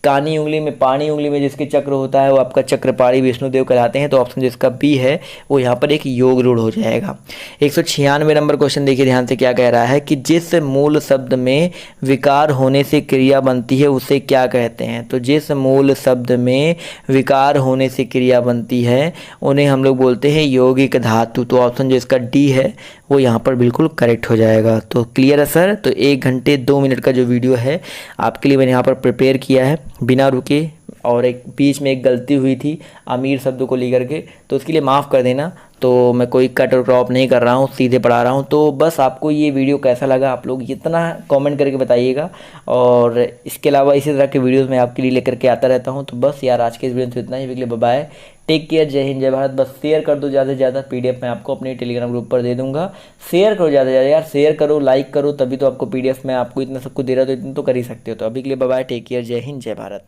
कानी उंगली में पानी उंगली में जिसके चक्र होता है वो आपका चक्रपाणी विष्णुदेव कहलाते हैं। तो ऑप्शन जिसका बी है वो यहाँ पर एक योग रूढ़ हो जाएगा। 196 नंबर क्वेश्चन देखिए ध्यान से, क्या कह रहा है कि जिस मूल शब्द में विकार होने से क्रिया बनती है उसे क्या कहते हैं। तो जिस मूल शब्द में विकार होने से क्रिया बनती है उन्हें हम लोग बोलते हैं यौगिक धातु। तो ऑप्शन जो इसका डी है वो यहाँ पर बिल्कुल करेक्ट हो जाएगा। तो क्लियर है सर। तो 1 घंटे 2 मिनट का जो वीडियो है आपके लिए मैंने यहाँ पर प्रिपेयर किया है बिना रुके, और एक बीच में एक गलती हुई थी अमीर शब्द को लेकर के, तो उसके लिए माफ़ कर देना। तो मैं कोई कट और क्रॉप नहीं कर रहा हूँ, सीधे पढ़ा रहा हूँ। तो बस आपको ये वीडियो कैसा लगा आप लोग इतना कमेंट करके बताइएगा, और इसके अलावा इसी तरह के वीडियोस मैं आपके लिए लेकर के आता रहता हूँ। तो बस यार आज के इस वीडियो में इतना ही। बाय बाय, टेक केयर, जय हिंद जय भारत। बस शेयर कर दो ज़्यादा से ज़्यादा, PDF मैं आपको अपने टेलीग्राम ग्रुप पर दे दूंगा। शेयर करो ज़्यादा से ज़्यादा यार, शेयर करो, लाइक करो, तभी तो आपको PDF में आपको इतना सब कुछ दे रहा, तो इतना तो कर ही सकते हो। तो अभी के लिए बाय बाय, टेक केयर, जय हिंद जय भारत।